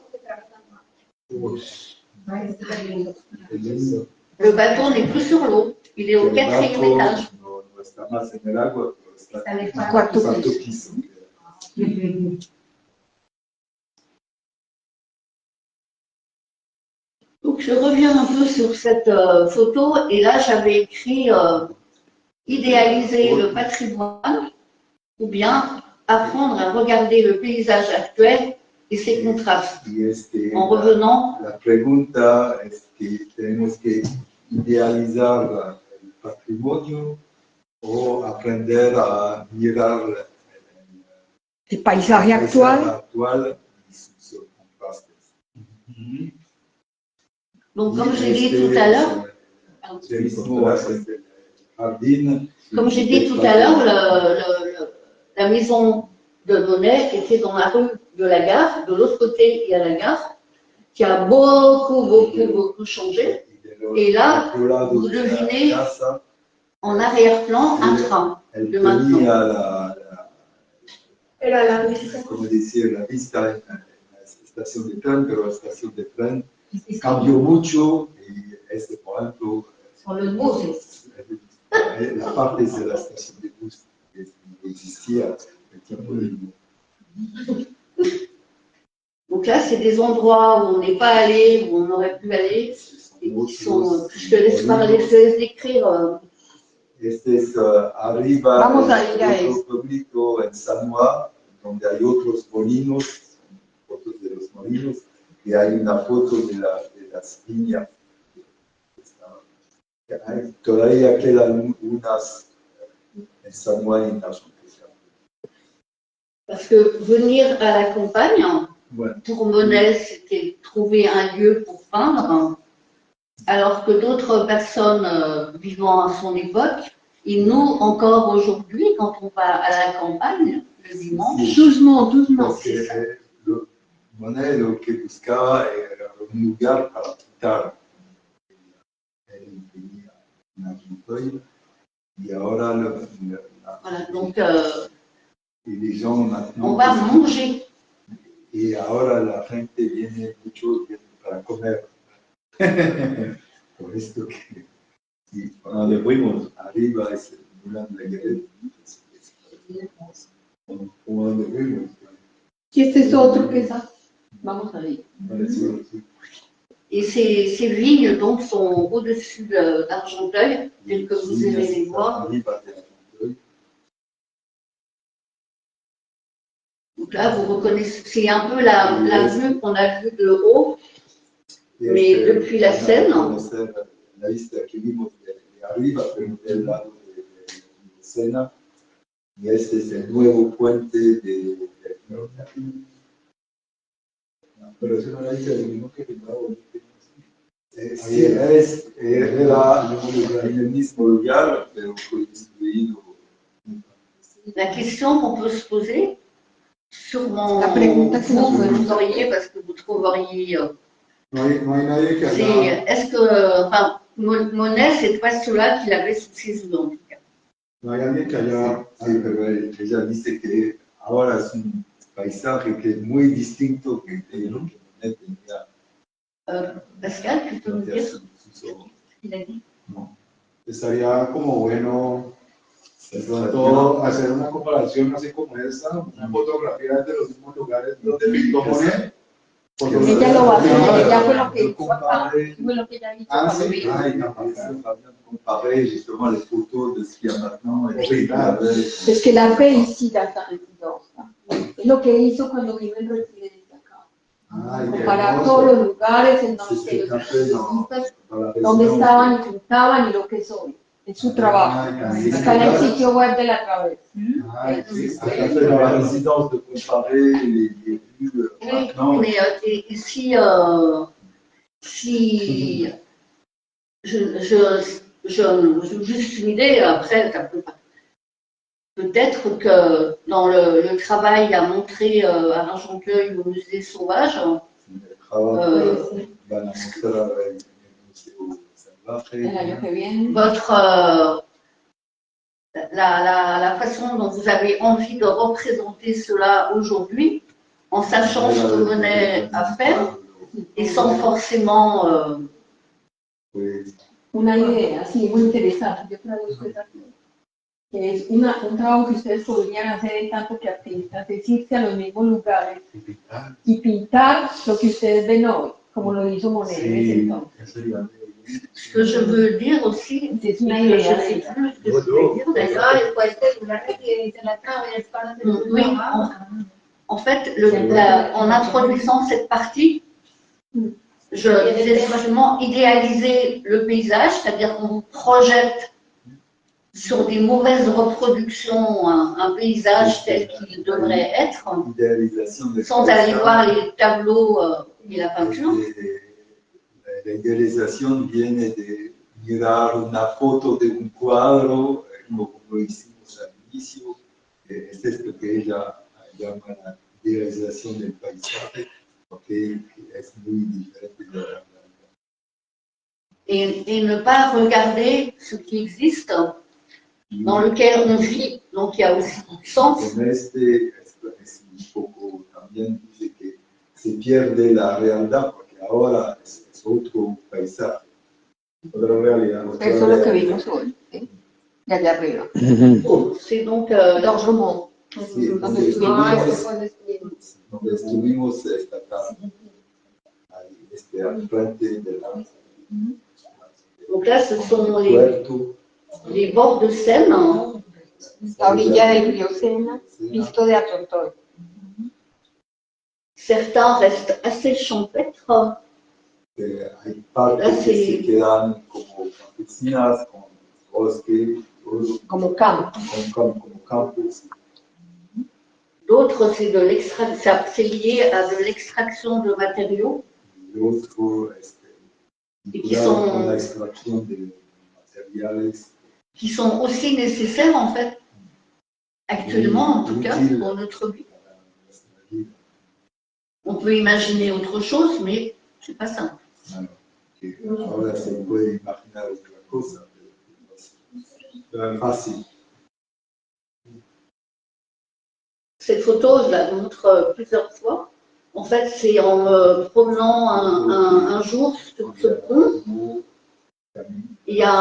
B: Le bateau n'est plus sur l'eau. Il est au
E: El
B: quatrième
E: barco
B: étage.
E: no está más en el agua, pero está en el
C: Cuarto
E: cuarto
C: piso.
E: piso.
B: Donc je reviens un peu sur cette photo et là j'avais écrit idéaliser le patrimoine ou bien apprendre à regarder le paysage actuel et ses contrastes
E: Y
B: en revenant
E: la pregunta es que tenemos que idealizar el patrimonio o aprender a mirar
C: El paisaje actual,
E: y sus contrastes.
B: donc comme j'ai dit tout à l'heure comme j'ai dit tout à l'heure la maison de Monet était dans la rue de la gare, de l'autre côté il y a la gare qui a beaucoup changé. Et là, vous devinez en arrière-plan un train de maintenant.
F: Pero la vista
E: Como decir, la vista en la estación de tren, pero la estación de tren cambió mucho y por ejemplo,
B: Sur le buses.
E: la parte de la estación de bus que no existía el tiempo del
B: Donc là, c'est des endroits où on n'est pas allé, où on aurait pu aller, et qui sont. Je te laisse parler, je te laisse décrire.
E: Este es arriba
C: Vamos a ir a
E: otro pueblito en Sanois, donde hay otros molinos, fotos de los molinos, y hay una foto de las viñas. Todavía quedan unas en San Juan y en Argentina.
B: Parce que venir à la campagne,
E: Bueno,
B: pour Monet, c'était trouver un lieu pour peindre, alors que d'autres personnes vivant à son époque, et nous, encore aujourd'hui, quand on va à la campagne, le dimanche, doucement,
E: porque
B: c'est ça.
E: Monet lo que buscaba era un lugar para pintar. Él tenía un auditorio y ahora
B: Voilà, donc
E: y les gens maintenant
B: on va manger.
E: y ahora la gente viene mucho para comer. Por esto que sí,
H: ¿Dónde fuimos?
E: arriba es el Moulin de la Galette.
H: ¿Cómo dónde fuimos?
C: Y este es otro que es, vamos a ver.
B: Et ces vignes donc sont au-dessus d'Argenteuil, telles que vous irez les voir.
E: Arriba de Argenteuil.
B: Donc là, vous reconnaissez, c'est un peu la vue qu'on a vue de haut, mais depuis la Seine.
E: La vista que vimos de arriba, pero del lado de Sena, y este es el nuevo puente de
H: Pero eso no era el mismo que filmaba Bonito.
E: sí, era en el mismo lugar, pero fue destruido.
B: La question qu'on peut se poser, sûrement
C: La pregunta que nos
B: vous auriez, parce que vous trouveriez,
G: No hay nadie que
B: c'est
G: haga,
B: est-ce que, enfin, Monet, c'est pas cela qu'il avait sous ses yeux en tout cas.
G: no hay alguien que haya,
E: Sí, pero ella dice que ahora es un paisaje que es muy distinto que lo que Monet tenía
B: Pascal, tu peux nous
E: frente a
B: dire
E: sus ojos.
B: ce qu'il a dit?
G: estaría como bueno de pronto hacer una comparación así como esta, una fotografía de los mismos lugares donde pintó Monet.
C: Ella lo va a hacer, ella fue lo que
E: Yo
C: hizo acá,
E: comparé-
C: fue lo que ella hizo
G: Ah,
C: cuando
G: sí.
C: vino.
E: Ah, il a comparé justement les photos de ce qu'il y a maintenant et
G: Oui,
E: là,
C: Es que el arte ici dans sa résidence, es lo que hizo cuando vino en residencia acá.
G: Ay, qué
C: Comparar
G: hermoso.
C: todos los lugares en
E: c'est
C: donde
E: ce
C: los
E: café dans
C: artistas,
E: la
C: donde
E: résidence.
C: estaban y pintaban y lo que son. Es su trabajo.
G: Ay,
C: Está en el sitio web de la Través.
G: Ay, sí,
E: Ça fait dans la résidence de comparer les vues
B: Oui,
E: maintenant.
B: mais ici, si juste une idée, après, ça peut-être que dans le travail à montrer à Argenteuil au musée Sauvage,
E: El trabajo van a mostrar en el Museo Salvaje.
C: El año que viene.
B: votre la façon dont vous avez envie de représenter cela aujourd'hui, en sachant ce que Monet a fait et sans forcément
E: Pues,
C: Una idea, sí, muy interesante. Yo traduzco esa que es un trabajo que ustedes podrían hacer en tanto que artistas, es irse a los mismos lugares y pintar lo que ustedes ven hoy, como lo hizo Monet en ese
E: sí,
C: entonces.
E: eso sería
B: ce que je veux dire aussi,
C: Es
B: et
C: una
B: que je
C: idea.
B: sais plus ce que je voulais dire d'ailleurs.
I: Ah, después de la residencia en la Través para hacer un
B: Oui,
I: trabajo.
B: en fait, en introduisant cette partie, je disais simplement idéaliser le paysage, c'est-à-dire qu'on vous projette sur des mauvaises reproductions un paysage tel qu'il devrait être,
E: idéalisation de
B: sans aller voir les tableaux et la peinture.
E: La idealización viene de mirar una foto de un cuadro, como lo hicimos al inicio. Es esto que ella llama la idealización del paisaje, porque es muy diferente de la realidad.
B: Et ne pas regarder ce qui existe, dans lequel on vit, donc il y a aussi du sens.
E: En este es un poco, también dice que se pierde la realidad, porque ahora es otro paisaje, otra realidad. otra
C: Eso es lo que
E: realidad.
C: vimos hoy, ¿sí? De allá arriba.
B: C'est donc
C: Dormont.
E: Sí,
C: Donde estuvimos.
E: donde estuvimos esta tarde, ahí, al frente de la
B: donc là, ce sont
E: puerto,
B: les bords de Seine.
C: La orilla del río Sena, visto de Argenteuil.
B: Certains restent assez champêtres.
E: Hay partes
B: Ah,
E: que
B: sí.
E: se quedan como campesinas, con bosque, todo,
C: como campo.
E: como campos.
B: D'autres, c'est lié à de l'extraction de matériaux
E: Y otro,
B: Y que
E: vinculado
B: son-
E: con la extracción de materiales
B: qui sont aussi nécessaires, en fait, actuellement, en tout cas,
E: Utile.
B: pour notre vie.
E: para nuestra vida.
B: On peut imaginer autre chose, mais c'est pas simple.
E: Bueno, que ahora se puede imaginar otra cosa, pero no es fácil.
B: Cette photo, je la montre plusieurs fois. En fait, c'est en me promenant un jour sur ce pont. Il y a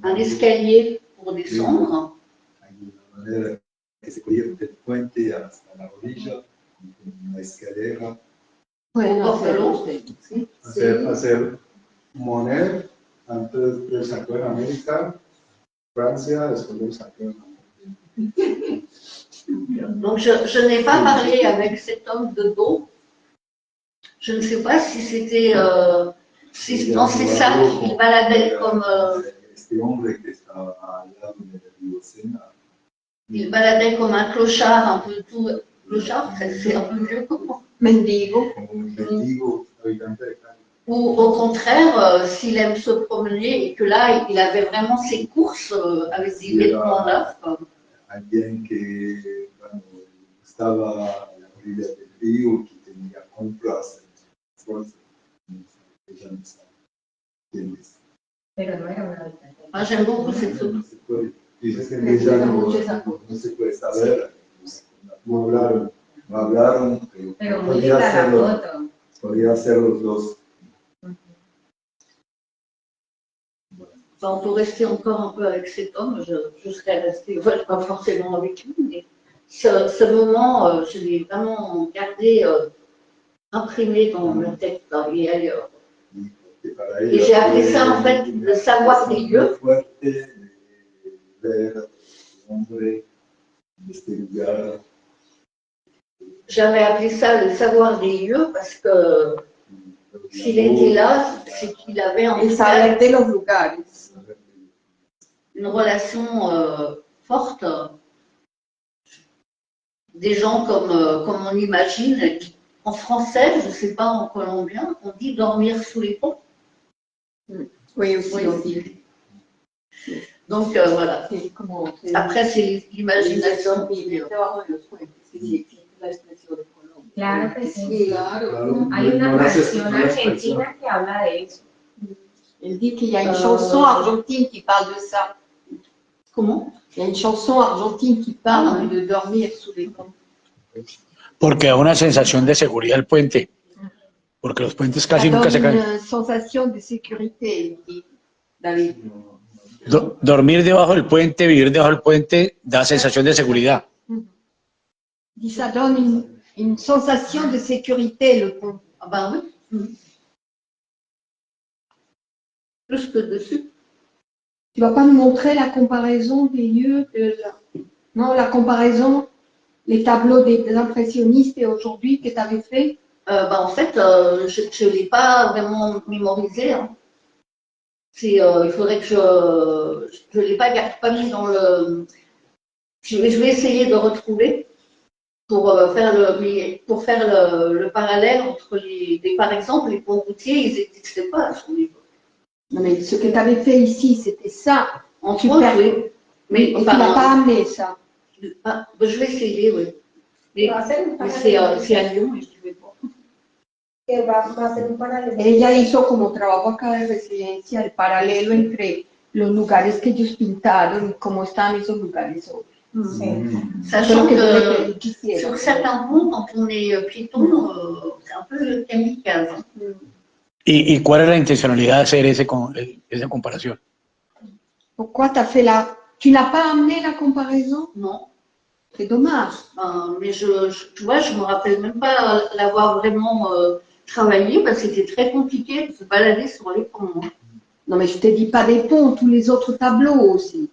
B: un escalier pour descendre.
E: Hay una manera que se podía del puente hasta la orilla, con una escalera,
C: Pueden
B: Por
C: hacerlo
B: favor.
C: ustedes, ¿sí?
G: hacer moneda, antes de sacó en América, Francia, después lo sacó en América.
B: Donc, je n'ai pas parlé avec cet homme de dos. Je ne sais pas si c'était dans ses sacs qu'il baladait comme
E: Este hombre que estaba al lado del río Sena,
B: il baladait comme un clochard, un peu tout clochard, c'est un peu vieux comme moi.
C: Mendigo.
E: como un mendigo habitante de calle.
B: Ou au contraire, s'il aime se promener et que là, il avait vraiment ses courses avec des vêtements neufs.
E: Alguien que bueno, estaba a la orilla del río, que tenía compras, cosas, ella no sabe quién es.
F: Pero no era un habitante.
B: Moi, j'aime beaucoup cette photo.
E: No se puede, dices que
C: Me
E: ella
C: gusta
E: no,
C: mucho esa foto.
E: no se puede saber,
G: No hablaron.
E: no hablaron,
F: Pero muy
E: podría
F: linda la
E: hacerlo,
F: foto.
E: podría ser los dos.
B: Enfin, on peut rester encore un peu avec cet homme. Je serais restée, enfin, pas forcément avec lui, mais ce moment, je l'ai vraiment gardé imprimé dans ma tête là, et ailleurs.
E: Que para
B: Et
E: ella
B: j'ai appelé
E: fue
B: ça en fait le savoir des lieux.
E: fuerte de ver a este hombre en este lugar.
B: J'avais appelé ça le savoir des lieux parce que s'il était là, c'est qu'il avait en
C: El
B: tout
C: saber
B: cas
C: de los lugares.
B: une relation forte. Des gens comme on imagine. En français, je ne sais pas en colombien, on dit dormir sous les ponts.
C: Oui, aussi,
B: Oui.
C: on dit.
B: Donc voilà.
C: Sí, como
B: Après, c'est l'imagination.
C: vivir debajo de los puentes, que sí existe la expresión de Colombia.
F: Claro que sí.
C: Claro.
G: Claro,
F: Hay una
G: no las
F: canción
G: no las
F: argentina que habla de eso.
C: Elle dit qu'il y a une chanson argentine qui parle de ça.
B: Comment?
C: Il y a une chanson argentine qui parle de dormir sous les ponts.
A: Porque da una sensación de seguridad el puente. Porque los puentes casi
C: Ça
A: nunca se
C: donne
A: caen.
C: une sensation de sécurité, dit David.
A: Dormir debajo del puente, vivir debajo del puente, da sensación de seguridad.
C: Dit ça donne une sensation de sécurité, le pont.
B: Ah ben oui. Plus que dessus.
C: Tu vas pas nous montrer la comparaison des lieux Non, la comparaison, les tableaux des impressionnistes et aujourd'hui que tu avais fait.
B: En fait, je ne l'ai pas vraiment mémorisé. Hein. Il faudrait que je ne l'ai pas mis dans le. Je vais essayer de retrouver pour faire le parallèle entre par exemple, les ponts routiers, ils n'existaient pas à son niveau.
C: Non, mais ce que tu avais fait ici, c'était ça.
B: Entre
C: Super.
B: autres, oui. Mais
C: Et tu n'as pas amené ça.
B: Je vais essayer, oui. Mais c'est à Lyon, et je ne vais pas.
I: Que va a hacer un paralelo.
C: Ella hizo como trabajo acá de residencia el paralelo entre los lugares que ellos pintaron y cómo están esos lugares hoy.
B: Sachant
C: Pero
B: que
C: yo quisiera.
B: sur certains ponts, quand on est piéton, c'est un peu kamikaze. Hein.
A: ¿Y cuál es la intencionalidad de hacer esa comparación?
C: Pourquoi tu as fait la... Tu n'as pas amené la comparaison?
B: Non.
C: C'est dommage.
B: Mais tu vois, je ne me rappelle même pas l'avoir vraiment travaillé parce que c'était très compliqué de se balader sur les ponts. Hein.
C: Non, mais je ne te dis pas des ponts, tous les autres tableaux aussi.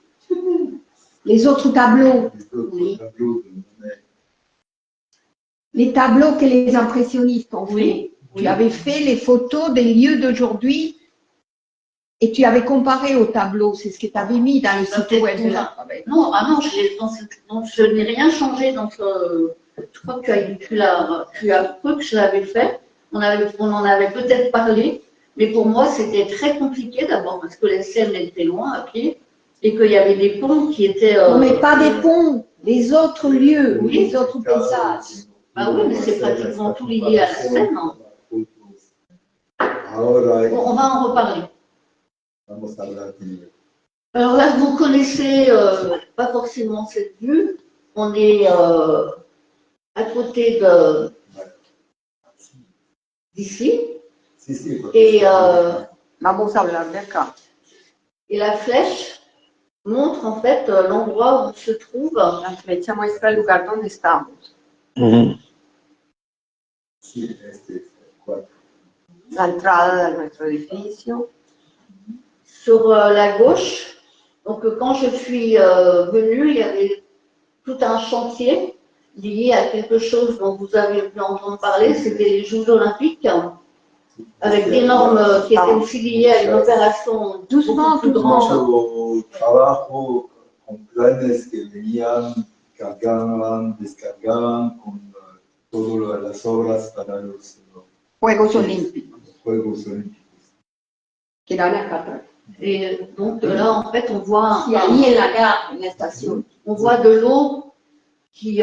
C: Les autres tableaux.
B: Oui.
C: Les tableaux que les impressionnistes ont fait. Tu avais fait les photos des lieux d'aujourd'hui et tu avais comparé aux tableaux. C'est ce que tu avais mis dans le site web de l'alphabet.
B: Non, ah non, je n'ai rien changé. Donc, je crois que tu as cru que je l'avais fait. On en avait peut-être parlé. Mais pour moi, c'était très compliqué d'abord parce que les scènes étaient loin à pied et qu'il y avait des ponts qui étaient.
C: Non, mais pas des ponts, les autres lieux,
B: Oui.
C: les autres paysages.
B: Ah oui, mais c'est pratiquement tout lié à la scène. Hein.
G: Ahora
B: Bon, on va en reparler.
G: vamos a hablar de
B: Alors là, vous connaissez pas forcément cette vue. On est à côté d'ici.
G: Sí, sí, porque
B: Et,
C: Vamos a hablar de acá.
B: et la flèche montre en fait l'endroit où se trouve.
C: La flecha muestra el lugar donde estamos.
G: sí, este cuarto.
C: La entrada de nuestro edificio.
B: Sur la gauche, donc quand je suis venue, il y avait tout un chantier lié à quelque chose dont vous avez pu entendre parler, c'était les Jeux Olympiques, avec des normes qui étaient aussi liées à une opération
C: Doucement,
B: beaucoup plus grande.
G: Mucho trabajo con planes que venían, cargaban, descargaban con todas las obras para los
C: Juegos Olímpicos,
G: Juegos Olímpicos.
C: que eran acá atrás.
B: Et donc là, en fait, on voit,
C: Y ahí en la gare, en la estación.
B: on voit de l'eau qui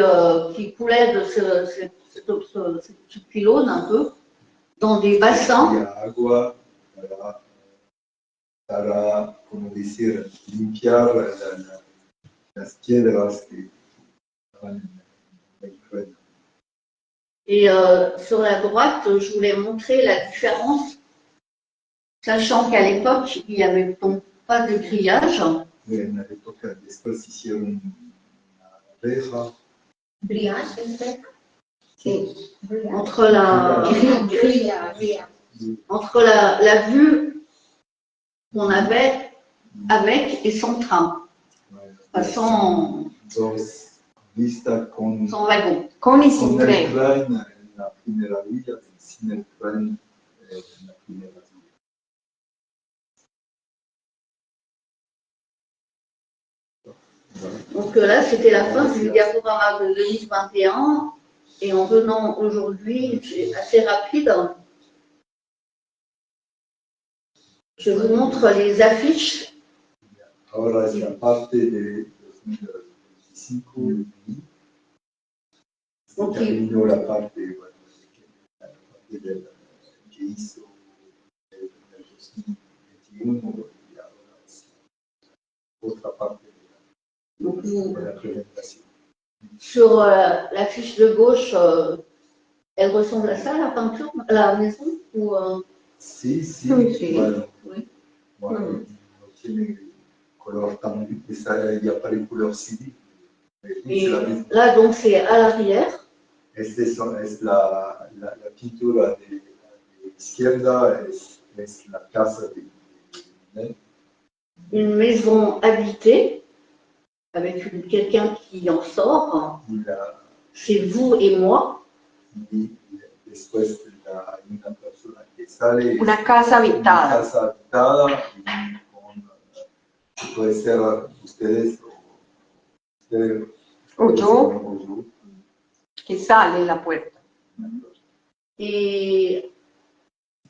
B: coulait de ce pylône un peu dans des bassins.
G: Y agua para, como decir, limpiar las piedras que estaban en el suelo.
B: Et sur la droite, je voulais montrer la différence, sachant qu'à l'époque, il n'y avait donc pas de grillage.
G: En la época después hicieron una reja
I: Brillante, ¿sí?
C: Sí.
B: Entre la vue qu'on avait avec et sans train, sans
G: Dos vistas
B: wagon.
C: Con y sin
G: con el
C: tren.
G: tren en la primera vía, sin el tren en la primera vía.
B: Donc là, c'était la fin du diaporama de 2021. Et en venant aujourd'hui, c'est assez rapide. Je vous montre les affiches.
G: Ahora es la parte de 2025.
B: Ok.
G: Terminó la parte, bueno, la parte que hizo en el 2021 y ahora es otra parte
B: Donc,
G: de la presentación.
B: sur la fiche de gauche, elle ressemble à ça, la peinture, la maison ou,
G: Sí, sí,
C: Sí.
G: bueno,
B: Oui.
G: bueno, no tiene color tan, ya para el color civil.
B: Et
G: Es la misma.
B: là, donc, c'est à l'arrière.
G: Es la pintura de izquierda, es la casa de
B: Une maison habitée avec quelqu'un qui en sort. C'est vous et moi.
G: y después hay una persona que sale.
C: Una casa
G: Una
C: habitada.
G: casa habitada y puede ser ustedes
C: O yo,
G: o yo.
C: que sale en la puerta.
B: Et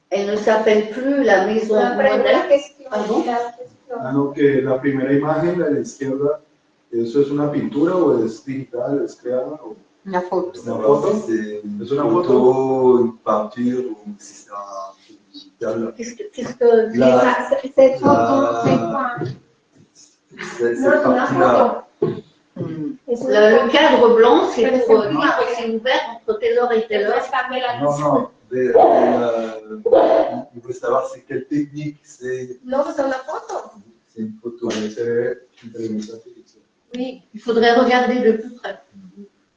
B: elle ne s'appelle plus la maison
I: La primera
B: Monet.
I: gestión,
B: Pardon?
I: la gestión.
H: Ah, no, que la primera imagen, la de la izquierda, ¿eso es una pintura o es digital, es creada? O
C: Una foto.
H: una foto?
G: Es
H: una
G: foto, une peinture, c'est un digital.
B: Qu'est-ce que
I: Cette photo, c'est quoi?
G: Cette
I: No, es una
G: partie-là,
I: foto. Es una
B: le
I: foto.
B: cadre blanc, c'est pour dire que c'est ouvert entre telle heure et telle heure.
I: Después cambia la
G: non,
I: visión.
G: non, il veut savoir c'est quelle technique, c'est
I: No, es una foto.
G: une photo.
B: Oui, il faudrait regarder de plus près.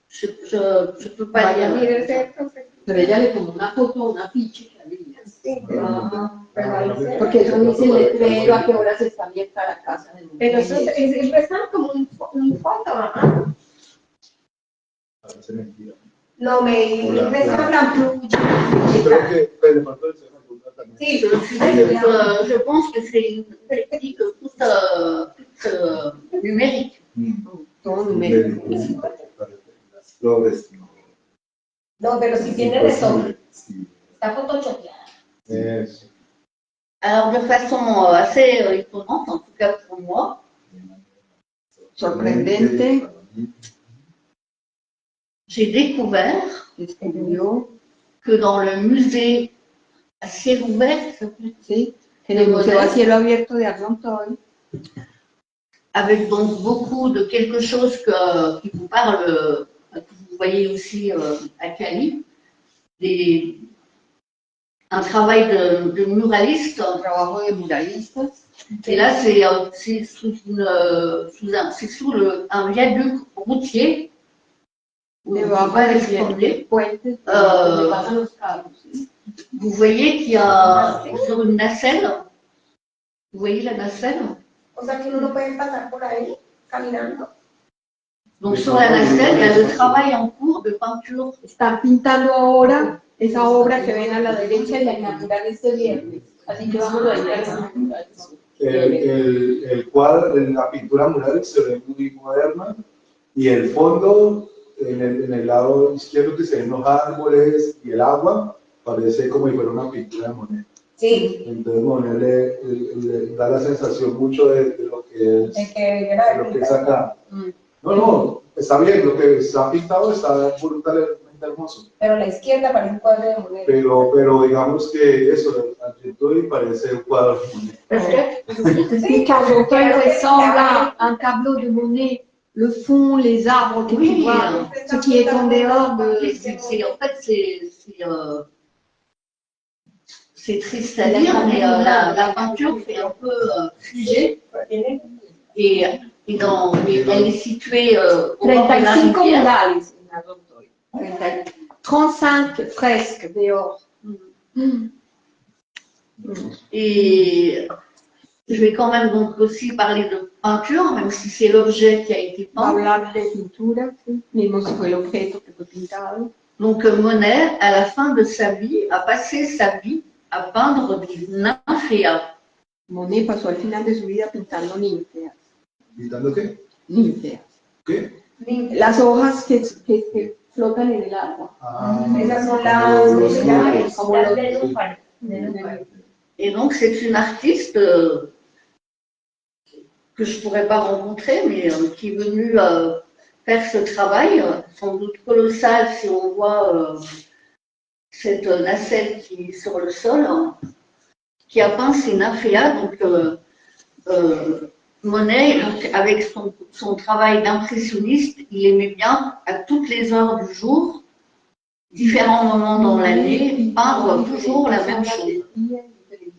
B: Je ne peux pas
C: Vaya,
B: dire.
I: Mire, entonces,
C: Pero ella le tomó una foto, una ficha que había.
I: sí.
B: Ah,
I: Pero ahí se-
C: Porque eso dice el letrero a qué horas está abierta la casa. de
I: Pero eso
C: mujeres.
I: es como un foto, ¿ah?
G: Parece mentira.
I: No, me hablan plus.
H: Yo creo que pues, de pronto el señor Magdalena también.
I: Sí,
B: Je pense que c'est une technique toute numérique.
C: Todo numérico.
H: Las flores, no.
I: no, pero si tiene razón. Está photoshopeada.
H: Eso.
B: Alors de façon assez étonnante, en tout cas pour moi,
C: Sorprendente,
B: j'ai découvert
C: descubrió,
B: que dans le musée à ciel ouvert,
C: ¿sí? En el Museo a Cielo Abierto de Argenteuil,
B: avec donc beaucoup de quelque chose qui vous parle, que vous voyez aussi à Cali, un travail de muraliste.
C: un trabajo de muralistas.
B: Et là, c'est sous un viaduc routier où on
C: Debajo
B: va
C: del
B: se promener.
C: puente donde pasan los carros, ¿sí?
B: Vous voyez qu'il y a sur une nacelle, vous voyez la nacelle?
I: O sea que uno no puede pasar por ahí caminando.
B: Donc sur la nacelle, il y a le travail en cours de peinture.
C: Están pintando ahora esa obra que ven a la derecha y la inauguran este viernes. Así que vamos a ir a inaugurar.
H: El cuadro, la pintura mural se ve muy moderna y el fondo, en el lado izquierdo que se ven los árboles y el agua, parece como si fuera una pintura de Monet.
I: Sí.
H: Entonces Monet le da la sensación mucho de lo que es acá. No, está bien, lo que está pintado está brutalmente hermoso.
I: Pero a la izquierda parece un cuadro de Monet.
H: Pero digamos que eso, Argenteuil parece un cuadro de Monet.
C: Sí, qu'Argenteuil ressemble à un tableau de Monet. Le fond, les arbres que tu vois, ce qui est en dehors de...
B: En fait, c'est triste à dire, mais la peinture fait un peu figée. Et elle est située au bord de la
C: 35
B: rivière.
C: murales en Argenteuil. 35 fresques dehors.
B: Et je vais quand même donc aussi parler de peinture, même si c'est l'objet qui a été
C: Va a
B: peint.
C: hablar de pintura, ¿sí? Mismo si fue el objeto que fue pintado.
B: Donc Monet, à la fin de sa vie, a passé sa vie à peindre des nymphéas.
C: Monet pasó al final de su vida pintando ninfeas.
H: ¿Pintando qué?
C: Ninfeas.
H: ¿Qué?
C: Las hojas que flotan en el agua.
I: Esas son
C: Como los
B: Et donc c'est une artiste que je ne pourrais pas rencontrer, mais qui est venue faire ce travail, sans doute colossal si on voit cette nacelle qui est sur le sol, qui a peint ces nymphéas. Donc Monet, avec son travail d'impressionniste, il aimait bien, à toutes les heures du jour, différents moments dans l'année, peindre toujours la même chose.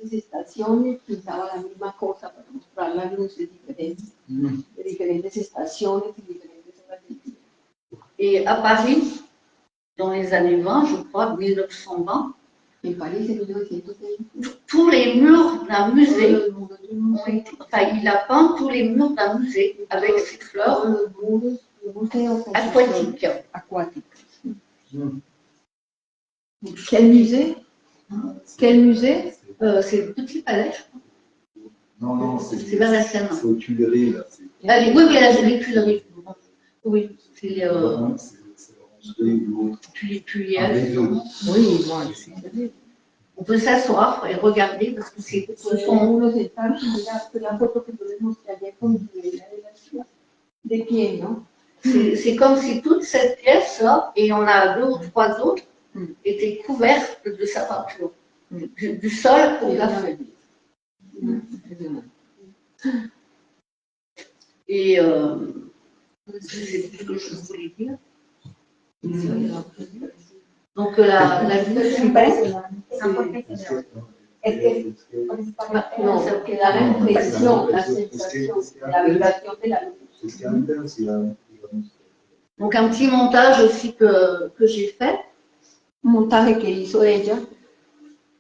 C: diferentes estaciones, pintaba la misma cosa para mostrar las luces diferentes, de diferentes estaciones y diferentes horas del día.
B: Et à Paris, dans les années 20, je crois, 1920,
C: En París, en 1920,
B: tous les murs d'un musée ont été, enfin, il a peint tous les murs d'un musée avec ses fleurs
C: los muros de museos con sus
B: aquatiques.
C: flores acuáticas. Quel musée? Quel musée?
B: C'est le Petit Palais, je crois.
H: Non,
B: C'est vers la Seine.
H: c'est aux Tuileries, là.
B: Allez, oui, les Tuileries. Oui, c'est les
H: C'est l'Orangerie ou l'autre.
B: Tuileries.
C: Oui, moi, sí.
B: On peut s'asseoir et regarder parce que ce sont
C: Uno sentarse y mirar, pues la foto que yo les mostré ayer con Isabela de la ciudad, de pie, ¿no?
B: c'est comme si toute cette pièce-là, et on a 2 ou 3 autres, étaient couvertes de sa peinture. Du sol au plafond. Et je sais plus ce que je voulais dire. Donc la vue suivante,
C: No, que da la impresión, la sensación, la vibración de la luz.
H: Es que antes hacían, digamos,
B: donc un petit montage aussi que j'ai fait.
C: Un montaje que hizo ella.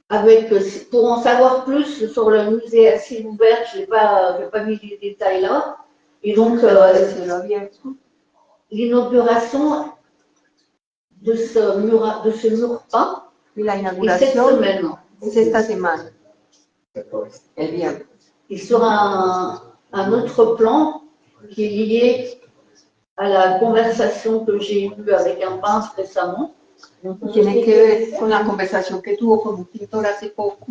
B: Avec, pour en savoir plus sur le musée à ciel ouvert, je n'ai pas mis les détails là. Et donc, l'inauguration de ce mur peint
C: Y la
B: est cette
C: inauguración
B: semaine.
C: es esta semana, el viernes.
B: Et sur un autre plan qui est lié à la conversation que j'ai eue avec un peintre récemment,
C: Tiene que ver con la conversación que tuvo con un pintor hace poco.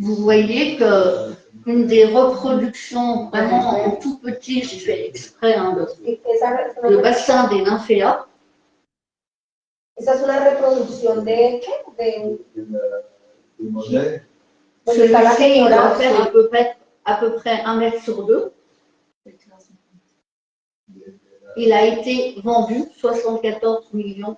B: vous voyez que une des reproductions vraiment en tout petit, j'ai fait exprès, hein, le bassin des nymphéas,
I: Esa es una reproducción de ¿qué?
G: de Monet.
I: Donde está la
B: celui-ci, il doit
I: señora.
B: faire à peu près 1 mètre sur 2. Il a été vendu 74 millions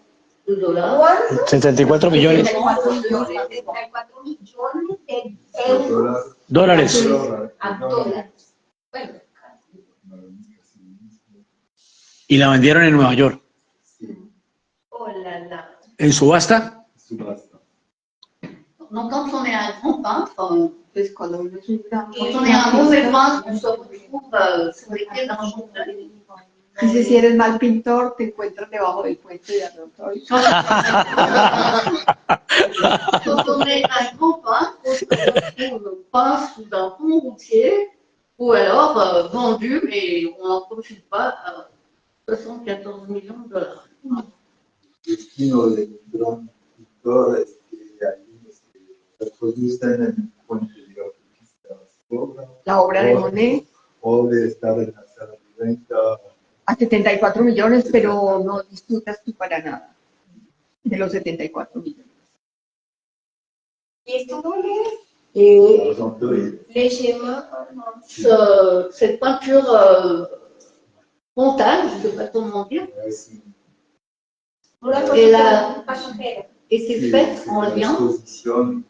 B: de dollars.
I: ¿Cuánto?
A: 74 millones
I: 74 millones de euros
A: dólares.
I: a dólares. Bueno,
A: Y la vendieron en Nueva York.
B: Oh là là.
A: ¿En subasta?
B: Donc quand on est un grand peintre,
C: Entonces, cuando uno es un gran
B: quand on est un mauvais peintre, on se retrouve sur les quais d'un chantier.
C: Dice, si eres mal pintor, te encuentras debajo del puente de Arnold.
B: Quand on est un grand peintre, on se retrouve peint sous un pont routier ou alors vendu, mais on n'en profite pas, à 74 millions de dollars.
G: El destino de un gran pintor es que algunos que reproducen en el puente de autopista su obra,
C: La obra de Monet
G: o de estar en la sala de venta.
C: a 74 millones, pero no disfrutas tú para nada de los 74 millones.
I: ¿y esto dónde es?
G: Argenteuil.
I: Les schémas.
B: Cette peinture frontale, je ne sais pas comment dire,
I: Una
B: Et la-
I: exposición pasajera,
B: était faite en lien
G: Exposición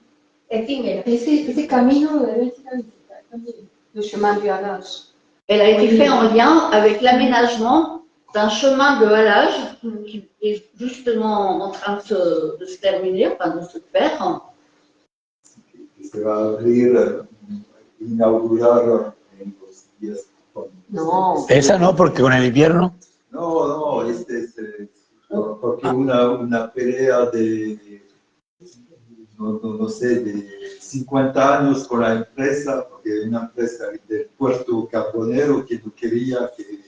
I: efímera.
C: Ese camino debe ir a visitar también. Le chemin du halage.
B: Elle a été faite en lien avec l'aménagement d'un chemin de halage qui est justement en train de se terminer, enfin de se faire.
G: que se va a abrir, inaugurar en los días.
C: No,
A: Esa no, porque con el invierno.
G: No, este es porque una pelea de, no sé, de 50 años con la empresa, porque una empresa del puerto carbonero que no quería que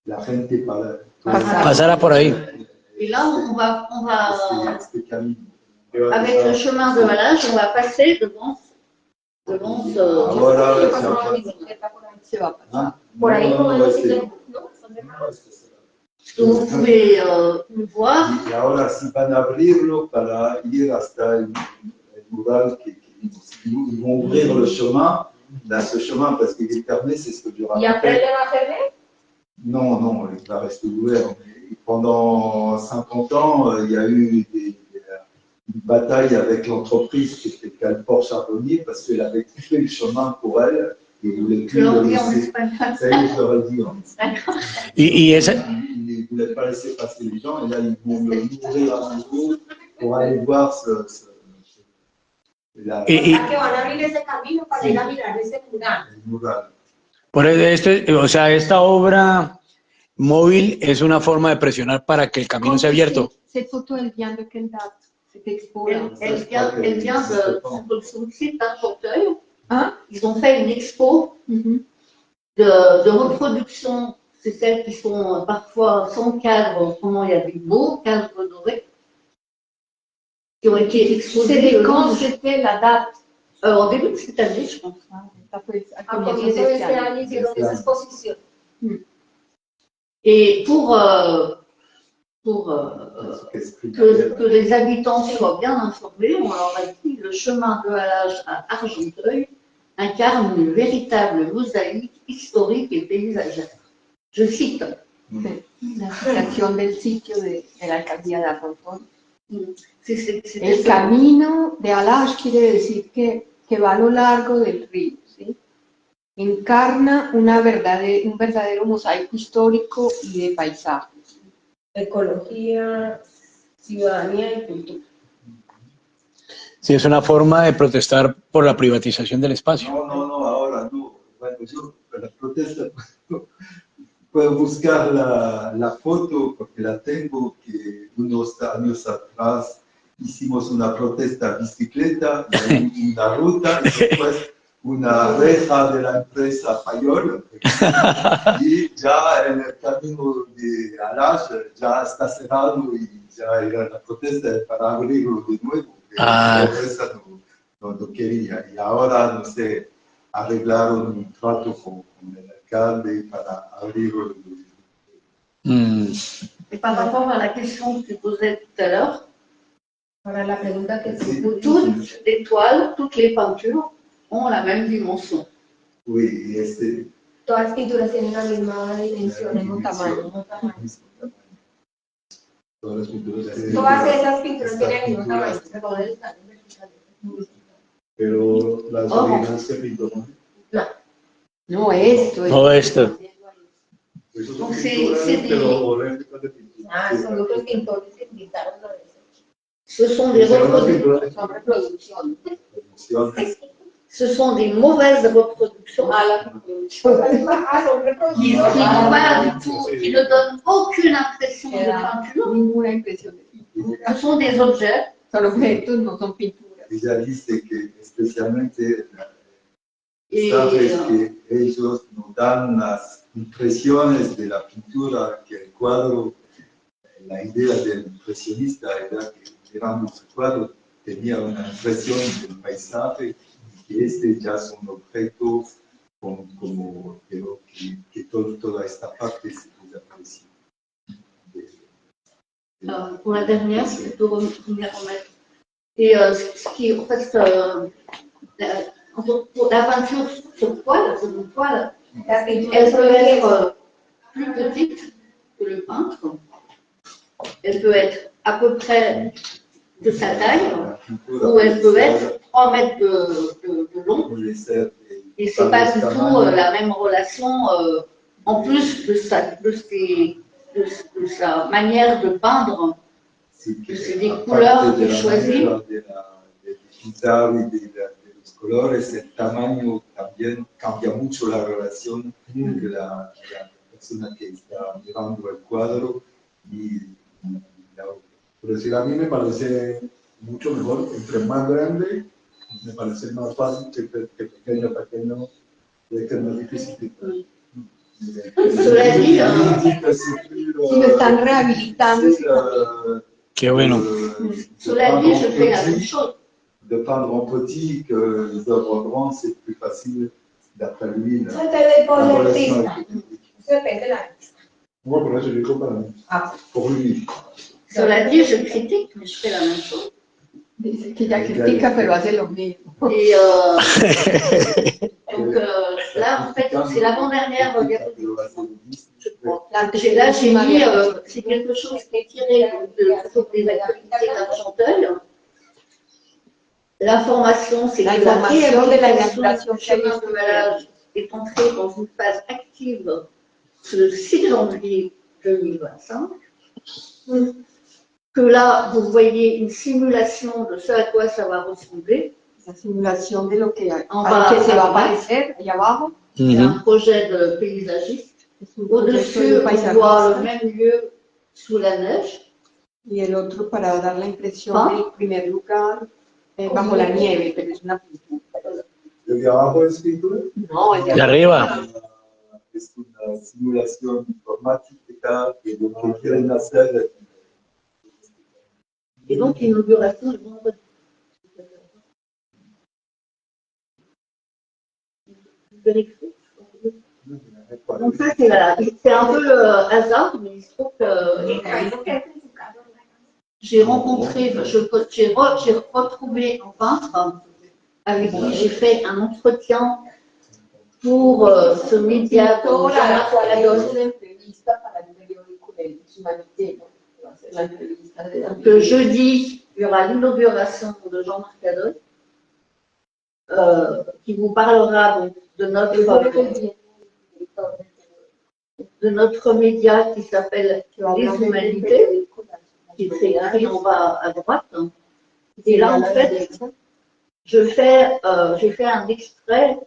G: la gente
A: Pasara por ahí.
B: Et là, on va
G: este camino.
B: avec le chemin de halage, on va passer devant ce.
G: Ahora
I: Yo paso una bicicleta por ahí.
C: se va a pasar.
G: Ah,
I: Por ahí no hay
G: este,
I: bicicleta, ¿no? Son de mano.
B: Donc vous pouvez voir.
G: y ahora sí van a abrirlo para ir hasta el mural que ils vont ouvrir le chemin, là, ce chemin, parce qu'il est fermé, c'est ce que je
I: ¿Y après
G: rappelle.
I: le va a fermer?
G: Non, il va rester ouvert. Mais pendant 50 ans, il y a eu une bataille avec l'entreprise qui était Calport Charbonnier parce qu'elle avait coupé le chemin pour elle et ne voulait
B: Je
G: plus le
B: l'en dis en
G: laisser.
B: espagnol.
G: Ça y est, je leur ai dit.
A: Y esa,
G: Ils ne voulaient pas laisser passer les gens et là, ils vont l'ouvrir à nouveau pour aller voir la,
A: y-
I: ¿A que van a abrir ese camino para ir a mirar ese mural?
G: el mural.
A: por o sea, esta obra móvil es una forma de presionar para que el camino sea abierto.
C: Cette photo, elle vient de quelle date? Cette expo-là.
B: Elle vient sur le site d'Argenteuil.
C: Hein?
B: Ils ont fait une expo
C: Mhm.
B: de reproduction. C'est celles qui sont parfois sans cadre, en ce moment il y a des beaux cadres dorés qui ont été exposés
C: C'était
B: le long
C: quand
B: de-
C: c'était la date?
B: en début de cette année, je pense.
C: Esta fue al
I: A
C: comienzo
I: comienzo
C: de
I: de
C: este
I: este
C: año.
I: año hicieron esa exposición.
B: Et pour
G: Qu'est-ce
B: que les habitants soient bien informés, on leur a dit le chemin de halage à Argenteuil incarne une véritable mosaïque historique et paysagère. Je cite.
C: La citación del sitio de la alcaldía de Arnold.
B: C'est
C: El camino de halage quiere decir que va a lo largo del río, ¿sí? Encarna un verdadero mosaico histórico y de paisajes.
I: Ecología, ciudadanía y cultura.
A: Sí, es una forma de protestar por la privatización del espacio.
G: No, ahora no. Bueno, yo la protesta puedo buscar la foto porque la tengo que unos años atrás hicimos una protesta bicicleta, una ruta y después una reja de la empresa Payol. Y ya en el camino de Alash ya está cerrado y ya era la protesta para abrirlo de nuevo. La empresa no quería. Y ahora, no sé, arreglaron un trato con el alcalde para abrirlo de nuevo.
B: Et par rapport à la question que tu posais tout à l'heure,
I: Para la pregunta que tú
B: toutes les toiles, toutes les peintures ont la même dimension.
G: Oui, y
I: todas las pinturas tienen la misma dimensión, el mismo tamaño.
H: Todas las pinturas tienen-
I: Todas esas pinturas tienen el mismo tamaño, se pueden estar en vertical.
H: Pero las
B: Oh.
H: originales se pintó, ¿no?
C: No, esto.
A: No, esto.
H: Esos son
B: Sí,
H: pinturas,
B: sí,
H: pero olímpicas de pintura.
I: Ah, son otros pintores que pintaron lo de eso.
B: Ce sont des
H: Hicieron las
B: reproductions.
H: pinturas
C: Son reproducciones.
G: producciones.
B: Ce sont des mauvaises reproductions
C: A la reproducción.
I: Ah, son
B: qui
I: reproducciones.
B: n'ont pas du tout, qui ne donnent aucune impression de peinture.
C: Ninguna impresión de pintura.
B: Ce sont des objets.
C: Son objetos, no son pinturas.
G: Ella dice que especialmente
B: Et
G: sabes que ellos nos dan las impresiones de la pintura, que el cuadro, la idea del impresionista era que mirando su cuadro tenía una impresión del paisaje y que ya son objetos como pero que toda esta parte se desapareció.
B: pour la dernière, je peux me remettre. Et ce qui, en fait, pour la peinture sur toile, sur une toile,
I: La pintura
B: elle
I: es
B: peut être plus petite que le peintre. Elle peut être à peu près de sa taille, ou elle peut être 3 mètres de long. Et c'est pas du tout la même relation, en plus de sa manière de peindre. C'est des couleurs que choisis.
G: De pintar y de los colores, el tamaño también cambia mucho la relación entre la persona que está mirando el cuadro y la otra.
H: Por decir, a mí me parece mucho mejor, entre más grande, me parece más fácil que pequeño, es que es más difícil pintar.
B: Cela dit,
C: Si lo están rehabilitando.
A: Qué bueno.
B: cela dit, je fais la même chose.
G: De peindre en petit que les œuvres grandes, c'est plus facile d'après lui.
I: Eso depende por el
G: relation
I: artista.
G: avec le public.
I: Eso depende del artista.
H: Moi, por eso yo digo para mí.
I: Ah,
H: Pour lui.
B: Cela dit, je critique, mais je fais la même chose.
C: Dice que ella critica, pero hace lo mismo.
B: Et donc là, en fait, c'est l'avant-dernière diapositive, je crois. Là, j'ai mis, c'est quelque chose qui est tiré des activités d'Argenteuil. L'information, c'est que la réhabilitation du chemin de Malage est entrée dans une phase active le 6 janvier 2025. Que là, vous voyez une simulation de ce à quoi ça va ressembler.
C: La simulación de lo que,
B: va-
C: que se va a aparecer allá abajo.
B: C'est un projet de paysagiste.
C: Es un proyecto
B: Au-dessus,
C: de
B: on voit le
C: paisajista.
B: même lieu sous la neige.
C: Y el otro para dar la impresión
B: Ah.
C: del primer lugar bajo la nieve, pero es una pintura.
H: ¿El de abajo es pintura?
C: No, es
A: De arriba.
G: Es una simulación informática de lo que quieren hacer.
B: Et donc, l'inauguration est vendredi. Donc ça, c'est un peu hasard, mais il se trouve que j'ai rencontré, j'ai retrouvé un peintre avec qui j'ai fait un entretien pour ce média de
C: Ahora
B: Jean-Marc
C: la
B: Lados.
C: una entrevista para el periódico de Humanité, ¿no? Va a ser la entrevista de la
B: Donc jeudi, il y aura l'inauguration de Jean-Marc Lados, qui vous parlera donc de notre média qui s'appelle Les Humanités, qui est écrit en bas à droite. Et là, en fait, j'ai fait un extrait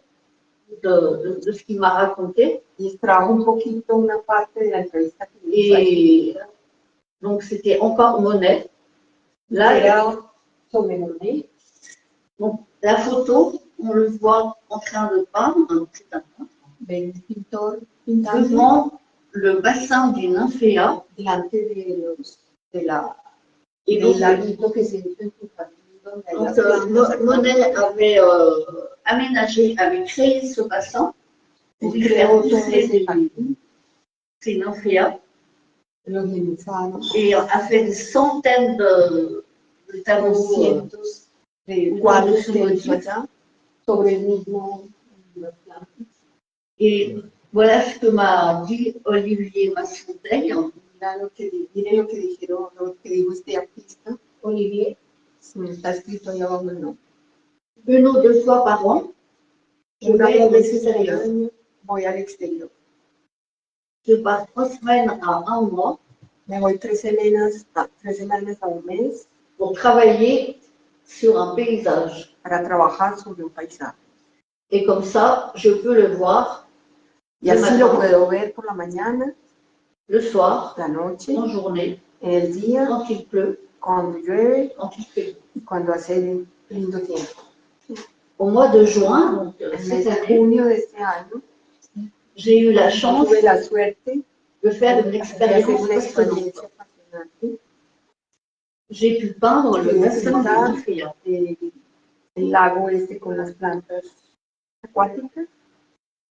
B: de ce qu'il m'a raconté.
C: Y extrajo un poquito una parte de la entrevista que hizo allí.
B: Donc c'était encore Monet. Là,
C: Era sobre Monet.
B: donc, la photo, on le voit en train de peindre, c'est un peintre,
C: Ven el pintor pintando
B: devant le bassin du nymphéa.
C: delante de la
B: Et
C: del
B: donc,
C: laguito que se hizo en su jardín donde hay las plantas.
B: Monet avait aménagé, avait créé ce bassin pour y faire
C: Creó todo
B: pousser
C: ese jardín,
B: ces nymphéas
C: los nenufanos,
B: et a fait des centaines de tableaux
C: cientos de cuadros que hizo allá sobre el mismo las plantas.
B: et voilà ce que m'a dit Olivier Masfontaine.
C: Mire lo que dijeron, lo que dijo este artista, Olivier, está escrito ahí abajo el nombre.
B: 1 ou 2 fois par an, je
C: Una
B: vais
C: o
B: à
C: dos veces al
B: l'extérieur.
C: año voy al exterior.
B: Je passe 3 semaines à 1 mois
C: Me voy 3 semanas a un mes
B: pour travailler sur un paysage.
C: para trabajar sobre un paisaje.
B: Et comme ça, je peux le voir
C: Y así lo puedo ver por la mañana,
B: le soir,
C: la noche,
B: en journée,
C: en el día,
B: quand il pleut,
C: cuando llueve
B: quand il fait.
C: y cuando hace lindo tiempo.
B: Au mois de juin, donc
C: El mes
B: cette
C: de
B: année,
C: junio de este año
B: j'ai eu la chance
C: tuve la suerte
B: de faire une
C: de
B: expérience
C: hacer una
B: passionnante.
C: experiencia apasionante.
B: J'ai pu peindre le bassin du nymphéa.
C: El lago este con las plantas acuáticas.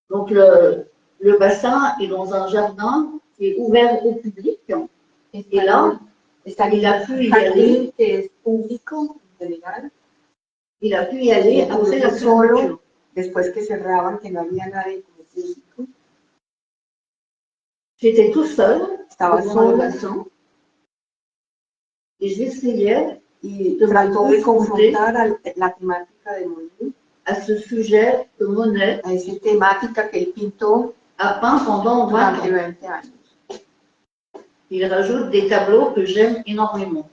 B: Donc le bassin est dans un jardin qui est ouvert au public. Et là,
C: Está
B: il a pu y aller,
C: jardín que es público, general,
B: il a pu y aller après la
C: solo,
B: fermeture.
C: después que cerraban, que no había nadie como público.
B: J'étais tout seul
C: Estaba
B: devant le
C: sola
B: bassin et j'essayais
C: y
B: de
C: trató
B: me
C: de confrontar la temática de Monet,
B: à ce sujet que Monet
C: a esa temática que él pintó
B: a peint pendant 20
C: durante
B: ans.
C: 20 años.
B: Il rajoute des tableaux que j'aime énormément.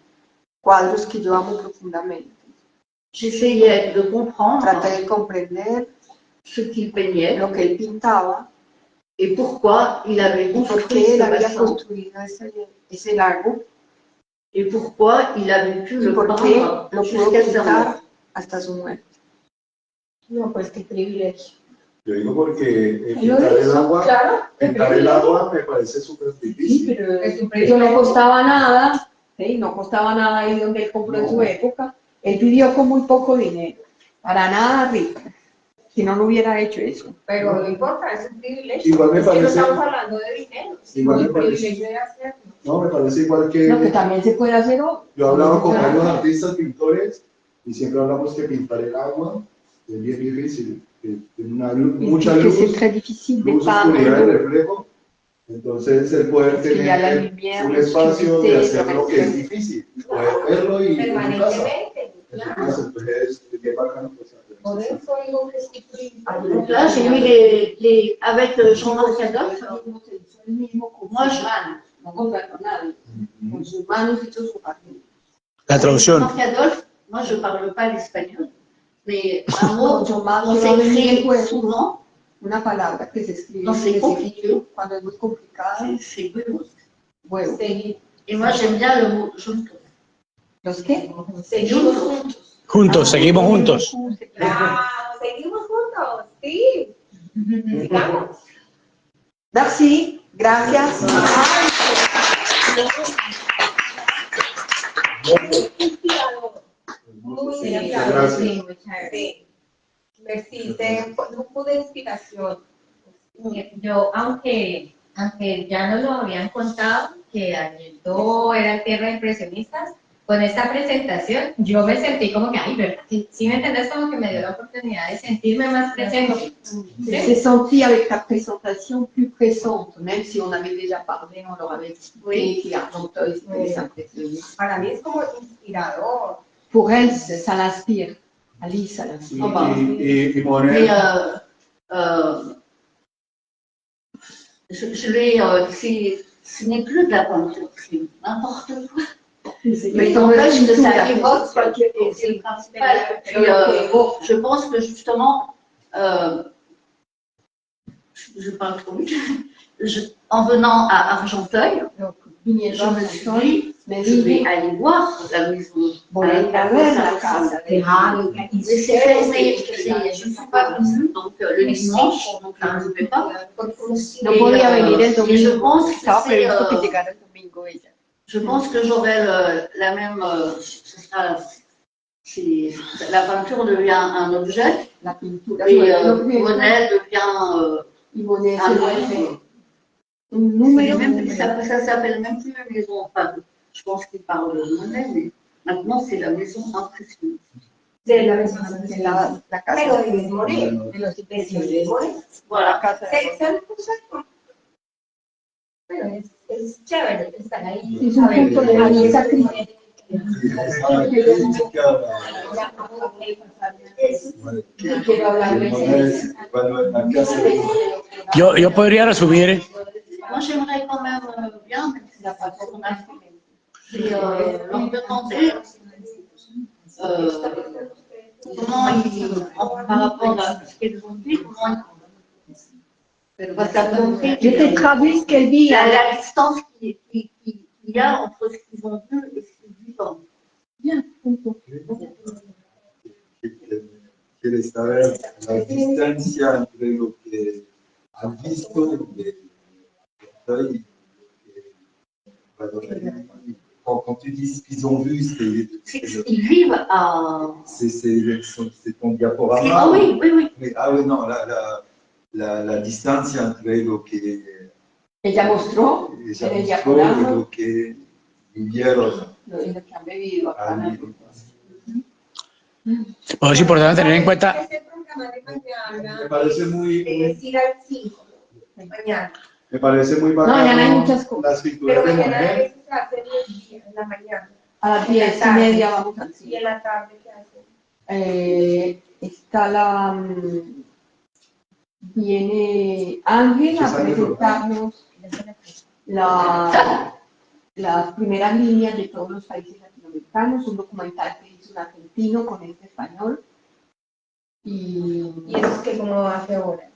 C: Cuadros que yo amo profundamente.
B: J'essayais de comprendre
C: Traté de comprender
B: ce qu'il peignait
C: lo que él pintaba
B: et pourquoi il avait
C: y por
B: construit
C: qué él
B: ce
C: había
B: bassin
C: construido ese lago
B: et pourquoi il avait pu
C: y
B: le
C: por qué
B: peindre
C: lo pudo
B: jusqu'à sa mort.
C: pintar hasta su muerte. No, pues qué privilegio.
H: Yo digo porque
C: Lo hizo, claro, qué
H: pintar el
C: privilegio.
H: agua me parece súper
C: Sí,
H: difícil.
C: pero
F: Es un
C: eso
F: privilegio.
C: no costaba nada, ¿sí? No costaba nada ahí donde él compró en su época. Él pidió con muy poco dinero, para nada rico, si no, no hubiera hecho eso.
F: Pero no importa, es un privilegio.
H: Igual me
F: Es que no
H: parece-
F: estamos hablando de dinero, sino
H: Igual me
F: del
H: parece-
F: privilegio de hacerlo.
H: No, me parece igual que
C: Lo que también se puede hacer hoy.
H: yo he hablado con varios artistas pintores y siempre hablamos que pintar el agua es bien difícil, que tiene una luz, mucha
C: que
H: luz,
C: c'est très difficile de
H: luz, oscuridad y
C: peindre.
H: reflejo. Entonces el poder
C: Parce qu'il y a la
H: tener
C: lumière,
H: un espacio de
C: l'obscurité,
H: hacer lo que es
C: le
H: difícil, poder verlo y en tu casa.
F: Permanentemente,
H: En tu
F: claro.
H: casa, entonces es bien bacano pues hacer
F: Por
H: eso.
F: eso digo que es que
B: Donc là, j'ai eu avec Jean-Marc Adolphe, moi je
C: no contrató a nadie, con sus manos hizo su jardín.
A: La traducción.
B: Jean-Marc Adolphe, moi je ne parle pas l'espagnol, mais un mot
C: Jean-Marc,
B: on
C: yo hablo en
B: s'écrit
C: inglés.
B: souvent,
C: Una palabra que se escribe
B: No, c'est compliqué.
C: cuando es muy complicada,
B: c'est huevos.
C: huevo.
B: Et moi j'aime bien le mot juntos.
C: ¿Los qué?
B: Seguimos juntos.
A: Juntos, seguimos juntos.
F: Claro, seguimos juntos, sí. Sigamos.
C: Merci, gracias.
F: Inspirador. Muy
H: Sí,
F: inspirador.
H: gracias.
F: Sí, muy chévere. Sí. Merci, de grupo de inspiración.
J: Yo, aunque ya nos lo habían contado, que Añeto era tierra de impresionistas, con esta presentación yo me sentí como que, ay, ¿verdad? ¿Sí me entendés? Como que me dio la oportunidad de sentirme más presente.
C: J'ai senti avec ta présentation plus pressante, même si on avait déjà parlé, on leur avait expliqué qu'il y a longtemps les impressionnistes.
F: Para mí es como inspirador.
C: Pour elle, ça l'inspire. Alice, ça l'inspire.
H: Y
B: Mais
H: Monet,
B: je vais, ce n'est plus de la peinture, c'est n'importe quoi. Mais
C: on
B: n'empêche que ça
C: la
B: évoque, et c'est le principal. Puis, je pense que justement, je parle trop vite, en venant à Argenteuil, je me suis dit,
C: me
B: je vais
C: dije,
B: aller voir la maison.
C: voy a ir a ver la casa.
B: Mais c'est fermé, je ne suis pas venue, donc le dimanche, donc je ne pouvais pas.
C: No podía venir el
B: Et je
C: domingo,
B: pense que
C: estaba
B: c'est,
C: previsto que llegara el domingo ella.
B: je pense que j'aurai la même, ce sera, la peinture devient un objet,
C: La pintura
B: et
C: fue un objeto,
B: Monet devient
C: y Monet
B: un
C: se
B: nombre.
C: vuelve un número.
B: Ça s'appelle même plus la maison. Enfin, je pense qu'il parle de Monet, mais maintenant c'est la maison impressionniste.
I: De la maison
C: de la casa
I: Pero de Monet,
C: de los
I: vestidos de Monet.
B: Voilà.
C: la casa de
I: ¿Sabes cosas? Bueno, es chévere estar ahí.
C: Es un punto de vista crítico. Quiero hablar de
A: Yo podría resumir
B: Moi, j'aimerais quand même bien, même si la façon d'imprimer, c'est leur demander comment ils, par rapport à ce qu'ils ont dit, comment ils, parce qu'à peu près,
C: Yo te traduis que el día
B: la distance qu'il y a entre ce qu'ils ont vu et ce qu'ils vivent.
C: Bien, punto.
G: Quiere saber la distancia entre lo que han visto y quand tu dis ce qu'ils ont vu,
B: Ils vivent à...
G: c'est ton diaporama.
B: Ah oui, oui, oui.
G: Mais, ah oui, non, la distancia entre lo que
C: Ella mostró
G: ella
C: en el
G: mostró y
C: diaporama
G: lo que vivieron.
C: lo que han bebido acá.
A: es importante tener en cuenta,
I: Ese programa de mañana,
H: Me parece muy,
I: es ir al 5 de mañana.
H: me parece muy
C: No, mañana hay
H: bacano
C: muchas cosas.
H: las pinturas
I: Pero
H: de
I: mañana
H: Monet.
I: se hace en la mañana.
C: A las 10:30 vamos al
I: Y
C: cine.
I: en la tarde, ¿qué hacen?
C: Está viene Ángel a presentarnos las primeras líneas de todos los países latinoamericanos, un documental que hizo un argentino con este español. Y
I: ¿Y eso es que cómo hace ahora?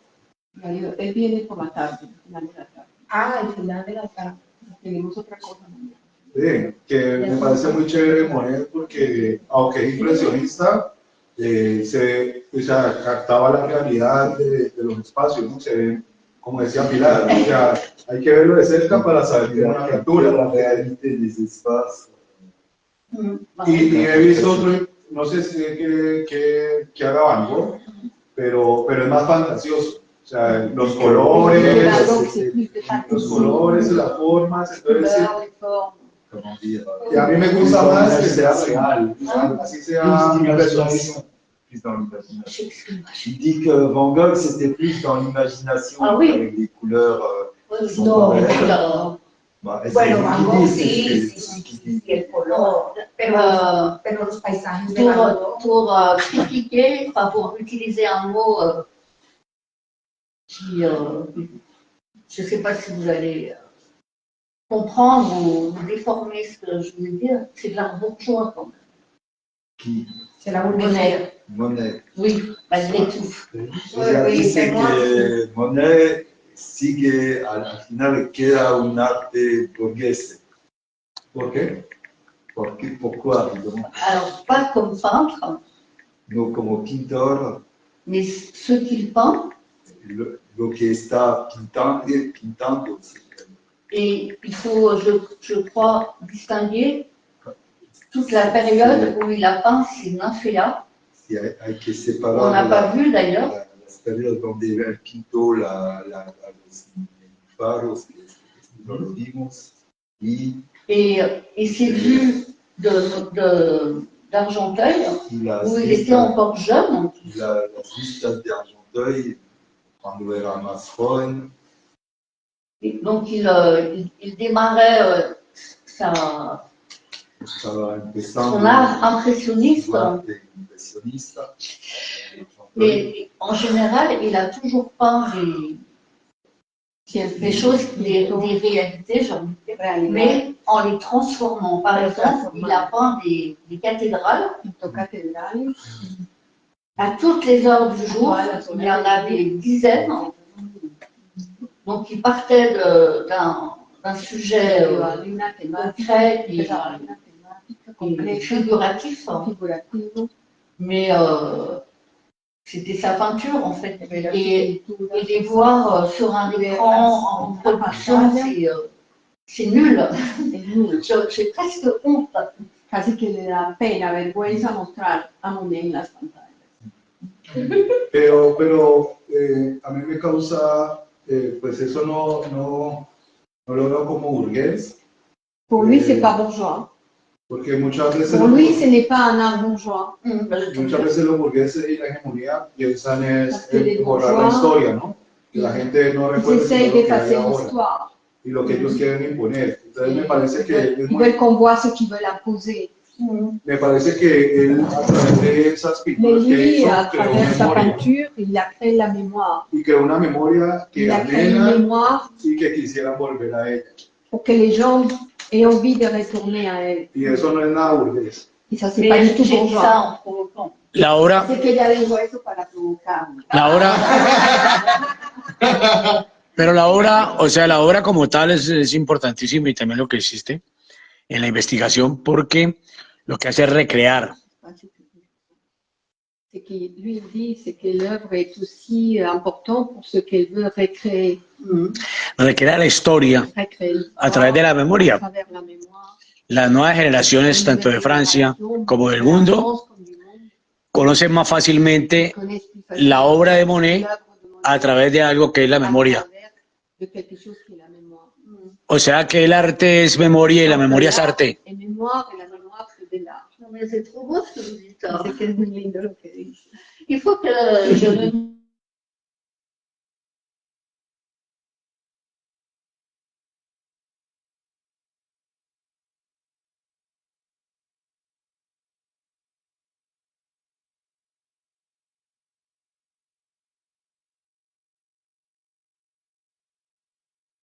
C: él viene por la tarde, al final de la tarde.
I: Ah, al final de la tarde.
C: Tenemos otra cosa mañana.
H: Sí, que me parece muy chévere Monet porque, aunque es impresionista, o sea, captaba la realidad de los espacios, ¿no? Se ve, como decía Pilar, o sea, hay que verlo de cerca para saber que es una pintura.
G: La realidad de los espacios.
H: Y he visto otro, no sé si que haga Van Gogh, pero es más fantasioso. O sea, los colores, las formas, entonces y a mí me gusta más que sea real, así sea impresionista.
G: Il dit que Van Gogh, c'était plus dans l'imagination,
B: Ah oui.
G: avec des couleurs.
I: No,
G: Bueno,
I: Van Gogh sí, el color, pero los paisajes de Van Gogh.
B: Pour critiquer, enfin pour utiliser un mot qui, je ne sais pas si vous allez comprendre ou déformer ce que je veux dire, c'est de l'art bourgeois quand même.
G: Qui
I: C'est la bourgeoisie.
G: Monet.
B: Oui, malgré tout.
G: Ella dice que Monet sigue, al final queda un arte burgués.
H: ¿Por qué?
G: Pourquoi?
B: Alors, pas comme peintre,
G: No como pintor,
B: mais ce qu'il peint,
G: lo que está pintando.
B: et il faut, je crois, distinguer toute la période où il a peint ses nymphéas.
G: Sí, hay que
B: On
G: separar
B: n'a pas vu d'ailleurs.
G: las periodos donde él pintó a los faros, que no lo vimos, y
B: Et ces vues d'Argenteuil, où il était encore jeune,
G: las vistas de Argenteuil, cuando era más joven.
B: et donc il démarrait son art impressionniste. Et en général, il a toujours peint des choses, des réalités, mais en les transformant. Par exemple, il a peint des cathédrales. À toutes les heures du jour, il y en avait des dizaines. Donc, il partait d'un sujet
C: di una tematica,
B: concret et
C: una tematica concreta,
B: figuratif, hein.
C: figurativo,
B: Mais c'était sa peinture en fait.
C: e la
B: Et
C: pittura.
B: les voir sur un écran en production, c'est nul.
C: È nulla.
B: J'ai presque honte.
C: Casi che le da pena, vergüenza mostrar a Monet en las pantallas.
H: Pero a mí me causa, pues eso no lo veo como burgués,
C: Pour lui, c'est pas bourgeois.
H: porque muchas veces,
C: Pour lui, ce n'est pas un art bourgeois.
H: muchas veces los burgueses y la hegemonía piensan es
C: Parce que les
H: en borrar la
C: bourgeois,
H: historia, ¿no? Que la gente no
C: Ils
H: recuerde
C: essayent
H: lo que hay
C: d'effacer
H: ahora
C: l'histoire.
H: y lo que ellos quieren imponer. Entonces me parece que es
C: Ils
H: muy,
C: veulent qu'on voit ce qu'ils veulent imposer.
H: me parece que él a través de esas
C: Mais
H: pinturas que
C: lui,
H: hizo
C: à
H: creó
C: travers sa
H: memoria
C: peinture, il a créé la mémoire.
H: y creó una memoria que
C: Il a créé une
H: anhela
C: mémoire
H: y que quisieran volver a ella.
C: pour que les gens aient envie de retourner à elle.
H: Y eso no es nada burgués.
C: Et ça, c'est pas
B: Mais
C: du tout
B: j'ai dit
C: bourgeois.
B: ça en provoquant.
A: La obra,
C: C'est que ella dijo eso para provocarme.
A: la obra, pero la obra, o sea, la obra como tal es importantísima y también lo que hiciste en la investigación porque lo que hace es recrear.
C: C'est qu'il lui il dit, c'est que l'œuvre est aussi importante pour ce qu'elle veut recréer.
A: Recrear la historia
C: Recréer
A: a través de la
C: à
A: memoria.
C: travers la mémoire.
A: Las nuevas generaciones, tanto de Francia como del mundo, conocen más fácilmente la obra de Monet a través de algo que es la memoria.
C: De quelque chose qui est la mémoire.
A: O sea que el arte es memoria y la memoria es arte.
C: Et mémoire, et la mémoire, c'est de l'art.
B: Non, mais c'est trop beau ce que vous dites. Hein.
C: C'est que es muy lindo lo que dice.
B: Il faut que je me